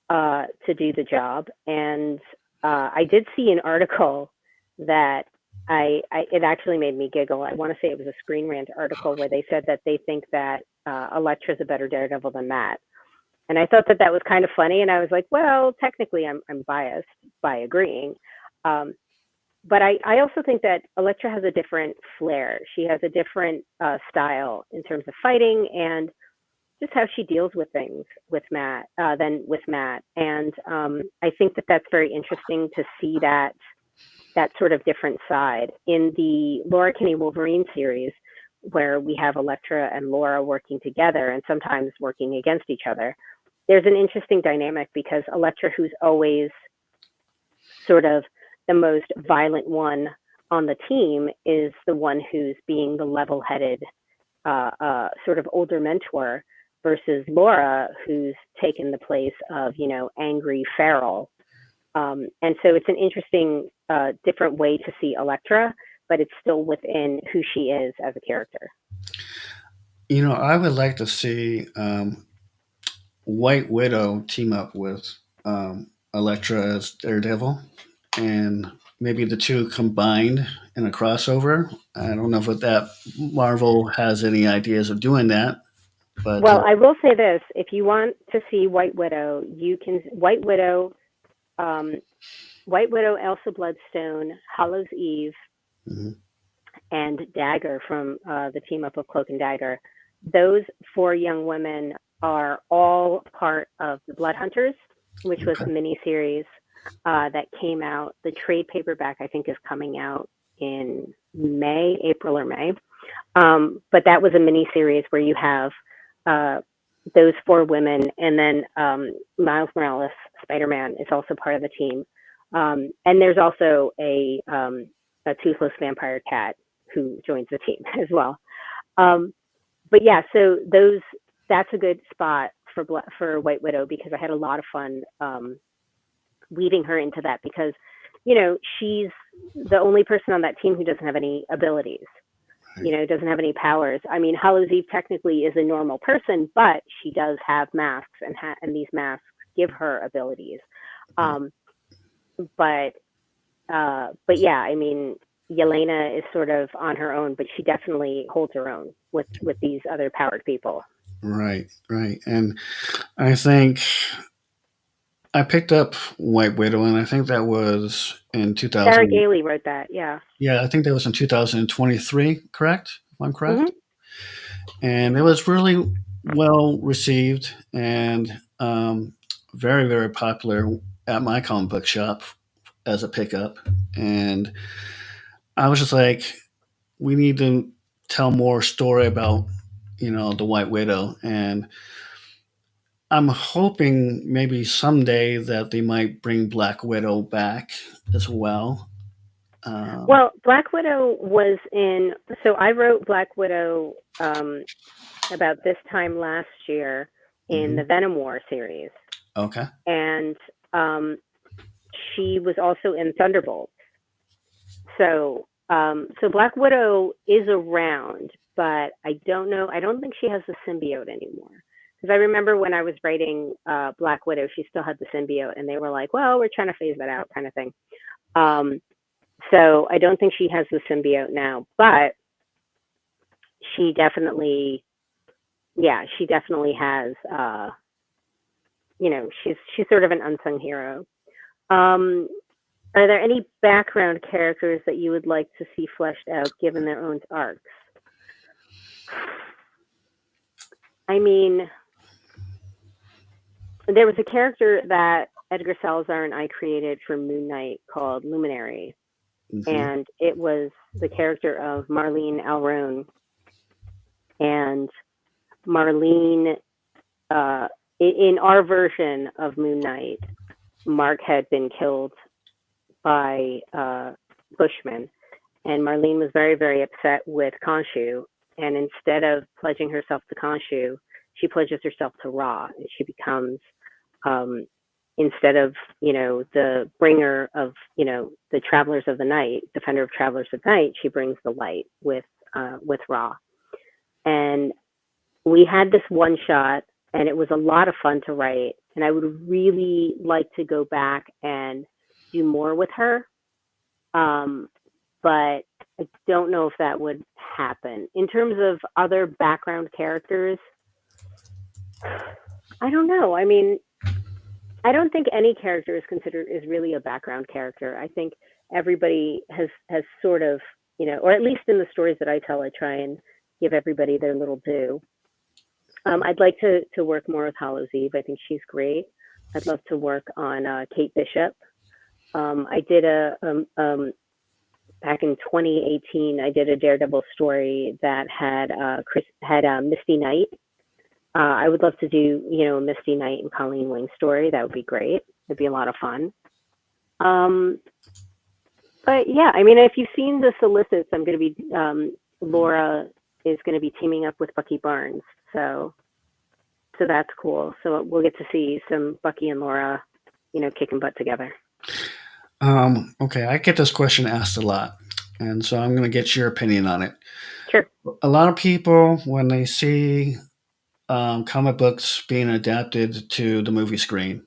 to do the job. And I did see an article that it actually made me giggle. I want to say it was a Screen Rant article where they said that they think that Elektra's a better Daredevil than Matt. And I thought that was kind of funny. And I was like, well, technically I'm biased by agreeing. But I also think that Elektra has a different flair. She has a different style in terms of fighting and just how she deals with things with Matt than with Matt. And I think that that's very interesting to see that sort of different side. In the Laura Kinney Wolverine series, where we have Elektra and Laura working together and sometimes working against each other, there's an interesting dynamic, because Elektra, who's always sort of the most violent one on the team, is the one who's being the level-headed sort of older mentor, versus Laura, who's taken the place of, angry feral. And so it's an interesting different way to see Elektra, but it's still within who she is as a character. I would like to see White Widow team up with Elektra as Daredevil, and maybe the two combined in a crossover. I don't know if that Marvel has any ideas of doing that. But well, I will say this: if you want to see White Widow, you can White Widow, Elsa Bloodstone, Hallows Eve, and Dagger from the team up of Cloak and Dagger. Those 4 young women are all part of the Blood Hunters, which was a miniseries that came out. The trade paperback, I think, is coming out in April or May. But that was a miniseries where you have those 4 women, and then Miles Morales, Spider-Man, is also part of the team. And there's also a toothless vampire cat who joins the team as well. But yeah, so that's a good spot for White Widow, because I had a lot of fun weaving her into that, because she's the only person on that team who doesn't have any abilities, doesn't have any powers. I mean, Hallows Eve technically is a normal person, but she does have masks, and these masks give her abilities. Um, but yeah, I mean, Yelena is sort of on her own, but she definitely holds her own with these other powered people. Right, right. And I think I picked up White Widow, and I think that was in Sarah 2000. Gailey wrote that. Yeah. Yeah, I think that was in 2023, correct? If I'm correct. Hmm. And it was really well received and very, very popular at my comic book shop as a pickup. And I was just like, we need to tell more story about, the White Widow. And I'm hoping maybe someday that they might bring Black Widow back as well. Um, Well, Black Widow was in. So I wrote Black Widow about this time last year in mhm. the Venom War series, Okay. and um, she was also in Thunderbolt. So Black Widow is around, but I don't know. I don't think she has the symbiote anymore. Because I remember when I was writing Black Widow, she still had the symbiote, and they were like, "Well, we're trying to phase that out," kind of thing. Um, so I don't think she has the symbiote now, but she definitely, yeah, she definitely has. She's sort of an unsung hero. Um, are there any background characters that you would like to see fleshed out, given their own arcs? I mean, there was a character that Edgar Salazar and I created for Moon Knight called Luminary, Hmm. and it was the character of Marlene Alrone. And Marlene, uh, in our version of Moon Knight, Mark had been killed by Bushman, and Marlene was very, very upset with Khonshu. And instead of pledging herself to Khonshu, she pledges herself to Ra, and she becomes, um, instead of the bringer of the travelers of the night, defender of travelers of night, she brings the light with Ra. And we had this one shot, and it was a lot of fun to write. And I would really like to go back and do more with her. Um, but I don't know if that would happen. In terms of other background characters, I don't know. I mean, I don't think any character is really a background character. I think everybody has sort of, or at least in the stories that I tell, I try and give everybody their little due. I'd like to work more with Hallows Eve. I think she's great. I'd love to work on Kate Bishop. I did back in 2018. I did a Daredevil story that had Misty Knight. I would love to do a Misty Knight and Colleen Wing story. That would be great. It'd be a lot of fun. Um, but yeah, I mean, if you've seen the solicits, I'm going to be Laura is going to be teaming up with Bucky Barnes. So that's cool. So we'll get to see some Bucky and Laura, kicking butt together. Okay, I get this question asked a lot, and so I'm going to get your opinion on it. Sure. A lot of people, when they see comic books being adapted to the movie screen,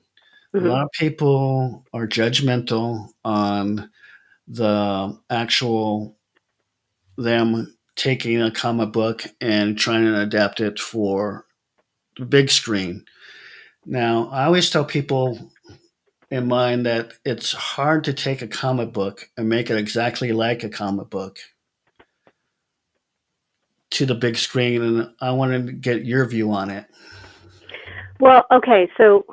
a Hmm. lot of people are judgmental on the actual them taking a comic book and trying to adapt it for the big screen. Now, I always tell people in mind that it's hard to take a comic book and make it exactly like a comic book to the big screen, and I wanted to get your view on it. Well, okay. So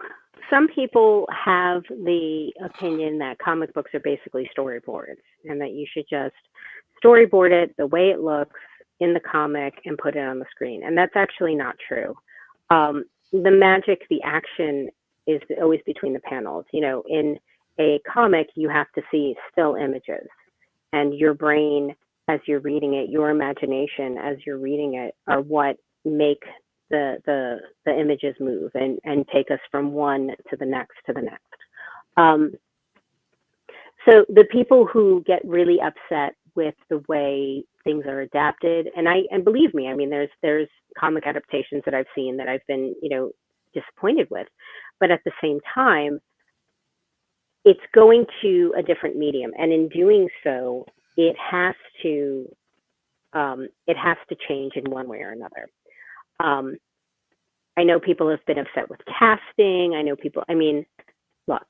some people have the opinion that comic books are basically storyboards and that you should just storyboard it the way it looks in the comic and put it on the screen. And that's actually not true. The magic, the action is always between the panels. In a comic, you have to see still images, and your brain, as you're reading it, your imagination as you're reading it, are what make the images move and take us from one to the next to the next. Um, So the people who get really upset with the way things are adapted, and believe me, I mean, there's comic adaptations that I've seen that I've been, disappointed with, but at the same time, it's going to a different medium, and in doing so, it has to it has to change in one way or another. Um, I know people have been upset with casting. I know people. I mean, look,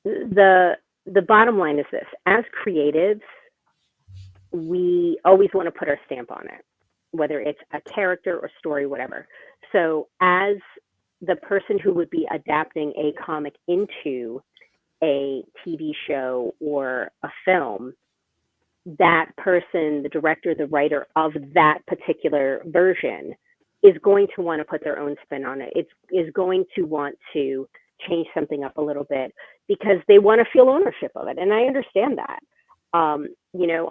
the the bottom line is this: as creatives, we always want to put our stamp on it, whether it's a character or story, whatever. So, as the person who would be adapting a comic into a TV show or a film, that person, the director, the writer of that particular version, is going to want to put their own spin on it. It's is going to want to change something up a little bit because they want to feel ownership of it, and I understand that.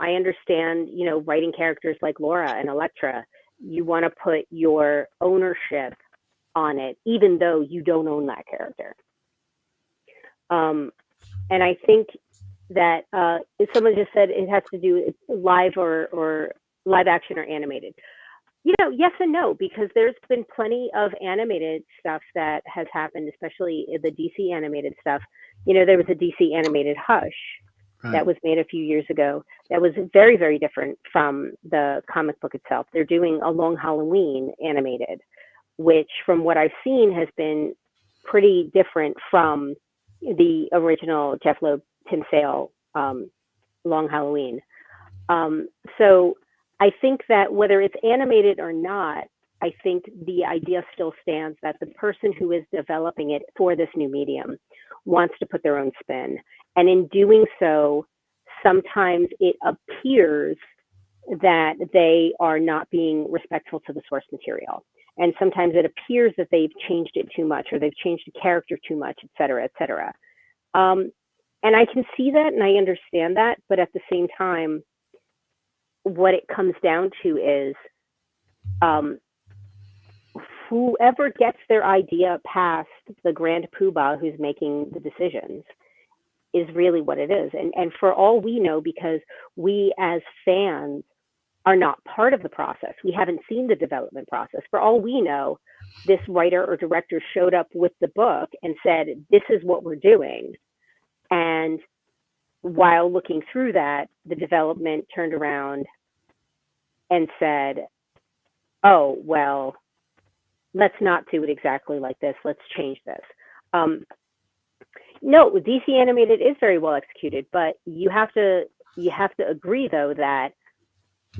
I understand, writing characters like Laura and Electra. You want to put your ownership on it, even though you don't own that character. Um, and I think that if someone just said it has to do with live or live action or animated. Yes and no, because there's been plenty of animated stuff that has happened, especially the DC animated stuff. There was a DC animated Hush Right. that was made a few years ago that was very, very different from the comic book itself. They're doing a Long Halloween animated, which, from what I've seen, has been pretty different from the original Jeff Loeb, Tim Sale Long Halloween. Um, so I think that whether it's animated or not, I think the idea still stands that the person who is developing it for this new medium wants to put their own spin. And in doing so, sometimes it appears that they are not being respectful to the source material. And sometimes it appears that they've changed it too much or they've changed the character too much, et cetera, et cetera. Um, and I can see that and I understand that. But at the same time, what it comes down to is um, whoever gets their idea past the grand poobah who's making the decisions is really what it is. And for all we know, because we as fans are not part of the process, we haven't seen the development process. For all we know, this writer or director showed up with the book and said, "This is what we're doing." And while looking through that, the development turned around and said, "Oh, well, let's not do it exactly like this. Let's change this." No, DC animated is very well executed, but you have to agree though that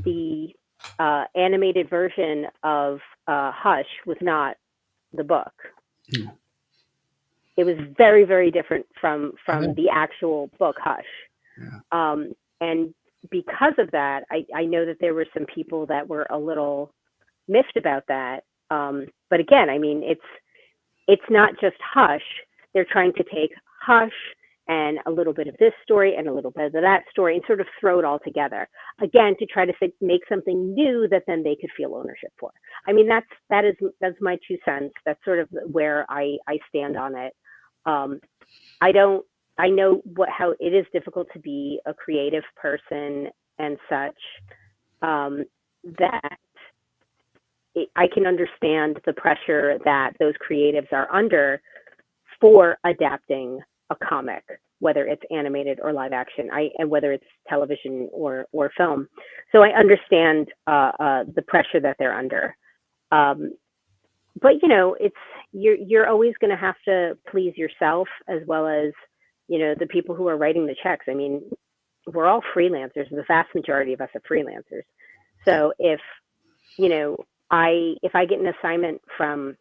the animated version of Hush was not the book. Hmm. It was very, very different from Okay. the actual book Hush. Yeah. And because of that, I know that there were some people that were a little miffed about that. But again, I mean, it's not just Hush. They're trying to take Hush and a little bit of this story and a little bit of that story and sort of throw it all together again to try to make something new that then they could feel ownership for. I mean, that's my 2 cents. That's sort of where I stand on it. Um, I don't. I know how it is difficult to be a creative person and such. That I can understand the pressure that those creatives are under for adapting a comic, whether it's animated or live action, and whether it's television or film. So I understand the pressure that they're under. Um, but it's you're always going to have to please yourself as well as the people who are writing the checks. I mean, we're all freelancers. The vast majority of us are freelancers. So you know if I get an assignment from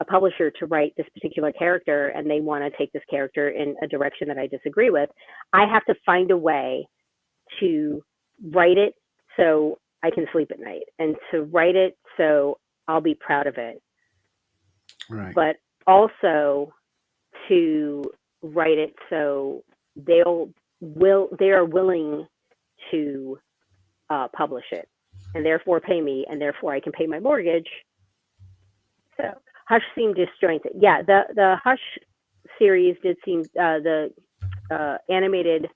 a publisher to write this particular character and they want to take this character in a direction that I disagree with, I have to find a way to write it so I can sleep at night and to write it so I'll be proud of it, Right. but also to write it so they are willing to publish it and therefore pay me and therefore I can pay my mortgage. So Hush seemed disjointed. Yeah, the Hush series did seem the animated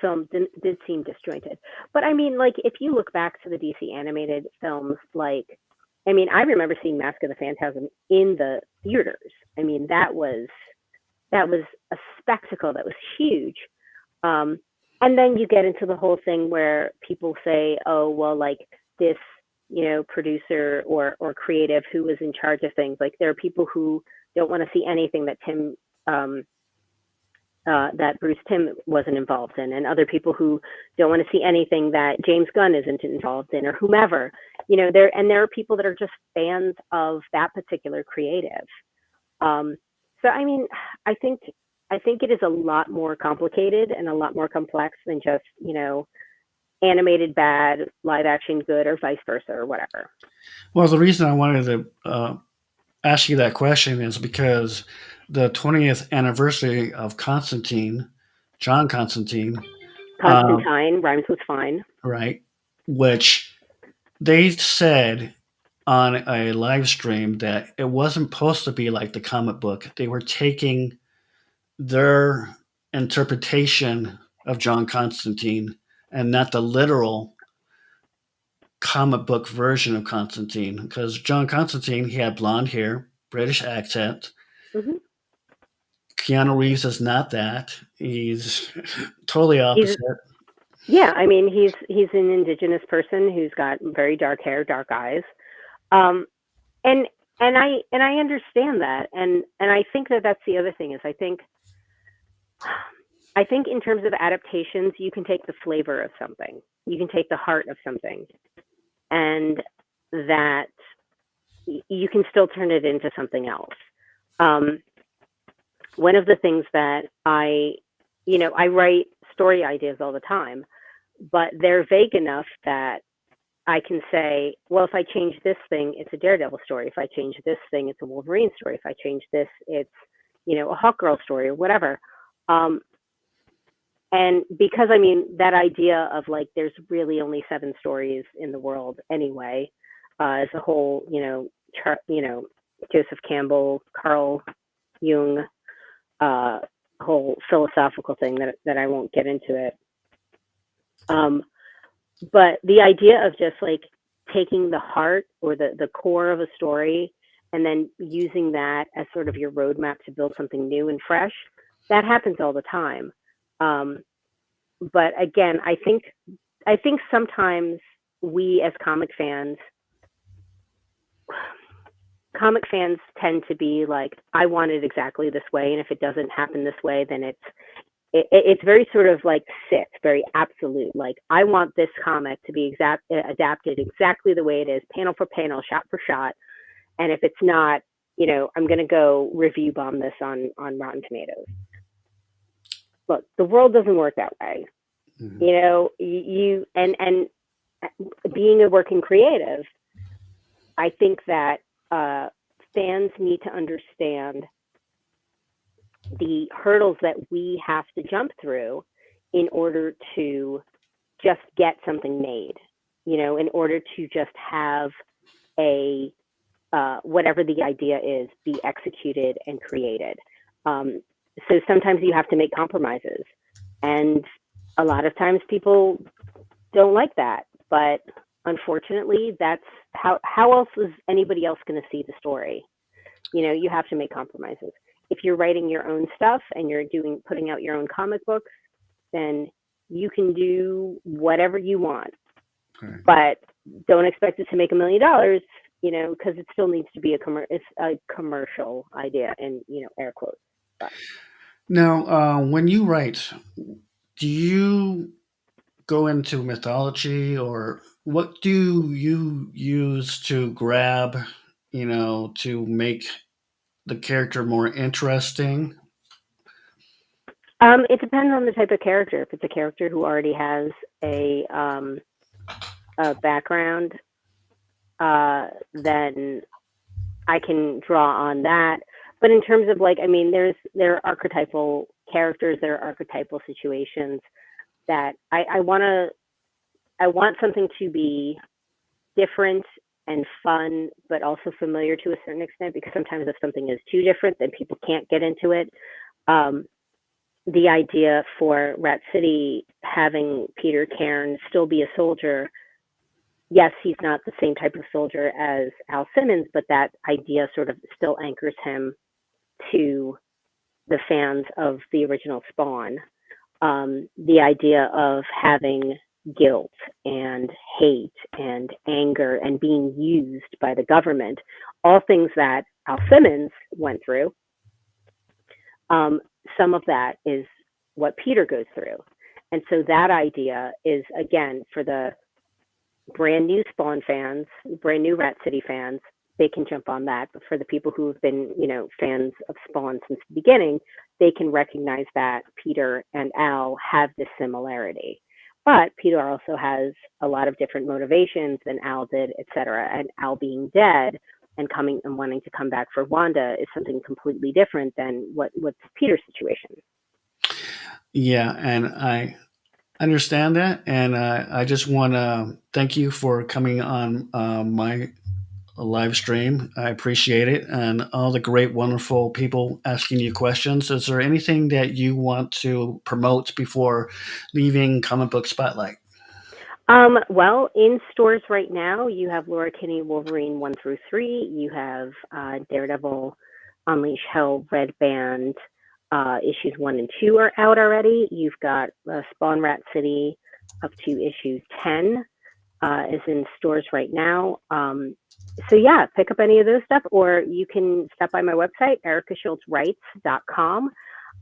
film did seem disjointed. But I mean, like, if you look back to the DC animated films, like, I mean, I remember seeing Mask of the Phantasm in the theaters. I mean, that was a spectacle that was huge. Um, and then you get into the whole thing where people say, oh, well, like this, producer or creative who was in charge of things. Like there are people who don't want to see anything um, that Bruce Timm wasn't involved in, and other people who don't want to see anything that James Gunn isn't involved in, or whomever. There are people that are just fans of that particular creative. Um, so I mean, I think I think it is a lot more complicated and a lot more complex than just animated bad, live action good, or vice versa, or whatever. Well, the reason I wanted to ask you that question is because the 20th anniversary of Constantine, John Constantine, uh, Constantine rhymes with fine. right, which they said on a live stream that it wasn't supposed to be like the comic book. They were taking their interpretation of John Constantine and not the literal comic book version of Constantine. Because John Constantine, he had blonde hair, British accent. Hmm. Keanu Reeves is not that. He's totally He's opposite. Yeah, I mean he's an indigenous person who's got very dark hair, dark eyes. Um, and and I understand that, and I think that that's the other thing is I think in terms of adaptations, you can take the flavor of something, you can take the heart of something, and that you can still turn it into something else. Um, One of the things that I write story ideas all the time, but they're vague enough that I can say, well, if I change this thing, it's a Daredevil story. If I change this thing, it's a Wolverine story. If I change this, it's a Hawkgirl story or whatever. Um, and because I mean that idea of like there's really only 7 stories in the world anyway, as a whole, Joseph Campbell, Carl Jung, uh, whole philosophical thing that I won't get into it. Um, but the idea of just like taking the heart or the core of a story and then using that as sort of your roadmap to build something new and fresh, that happens all the time. Um, but again, I think sometimes we as comic fans tend to be like, I want it exactly this way, and if it doesn't happen this way, then it's very sort of like very absolute. Like I want this comic to be adapted exactly the way it is, panel for panel, shot for shot, and if it's not, I'm going to go review bomb this on Rotten Tomatoes. Look, the world doesn't work that way. Mhm. You and being a working creative, I think that fans need to understand the hurdles that we have to jump through in order to just get something made, in order to just have a whatever the idea is be executed and created. Um, so sometimes you have to make compromises, and a lot of times people don't like that, but unfortunately, that's how else is anybody else going to see the story? You have to make compromises. If you're writing your own stuff and you're putting out your own comic books, then you can do whatever you want, Right. but don't expect it to make $1 million, because it still needs to be it's a commercial idea, and air quotes. But Now, when you write, do you go into mythology or what do you use to grab, to make the character more interesting? it depends on the type of character. If it's a character who already has a background, then I can draw on that. But in terms of like, I mean, there are archetypal characters, there are archetypal situations that I want something to be different and fun, but also familiar to a certain extent. Because sometimes if something is too different, then people can't get into it. Um, the idea for Rat City having Peter Cairn still be a soldier. Yes, he's not the same type of soldier as Al Simmons, but that idea sort of still anchors him to the fans of the original Spawn. The idea of having guilt and hate and anger and being used by the government, all things that Al Simmons went through. Some of that is what Peter goes through. And so that idea is, again, for the brand new Spawn fans, brand new Rat City fans, they can jump on that. But for the people who have been, fans of Spawn since the beginning, they can recognize that Peter and Al have this similarity. But Peter also has a lot of different motivations than Al did, etc. And Al being dead and coming and wanting to come back for Wanda is something completely different than what's Peter's situation. Yeah, and I understand that, and I just want to thank you for coming on my live stream. I appreciate it, and all the great, wonderful people asking you questions. Is there anything that you want to promote before leaving Comic Book Spotlight? Well, in stores right now, you have Laura Kinney Wolverine 1 through 3. You have Daredevil Unleash Hell Red Band issues 1 and 2 are out already. You've got Spawn Rat City up to issue 10 is in stores right now. So yeah, pick up any of those stuff, or you can stop by my website, ericashultzwrites.com.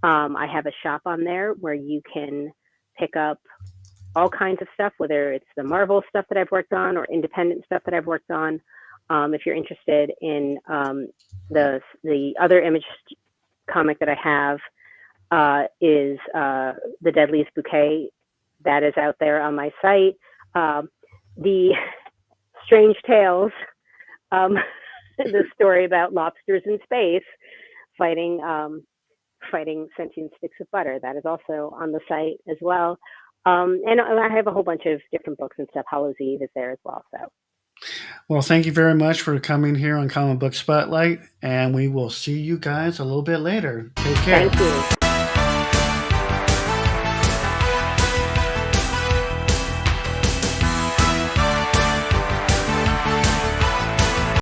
I have a shop on there where you can pick up all kinds of stuff, whether it's the Marvel stuff that I've worked on or independent stuff that I've worked on. If you're interested in the other Image comic that I have is The Deadliest Bouquet. That is out there on my site. The Strange Tales, the story about lobsters in space fighting sentient sticks of butter. That is also on the site as well. And I have a whole bunch of different books and stuff. Hallows Eve is there as well. So, well, thank you very much for coming here on Comic Book Spotlight, and we will see you guys a little bit later. Take care. Thank you.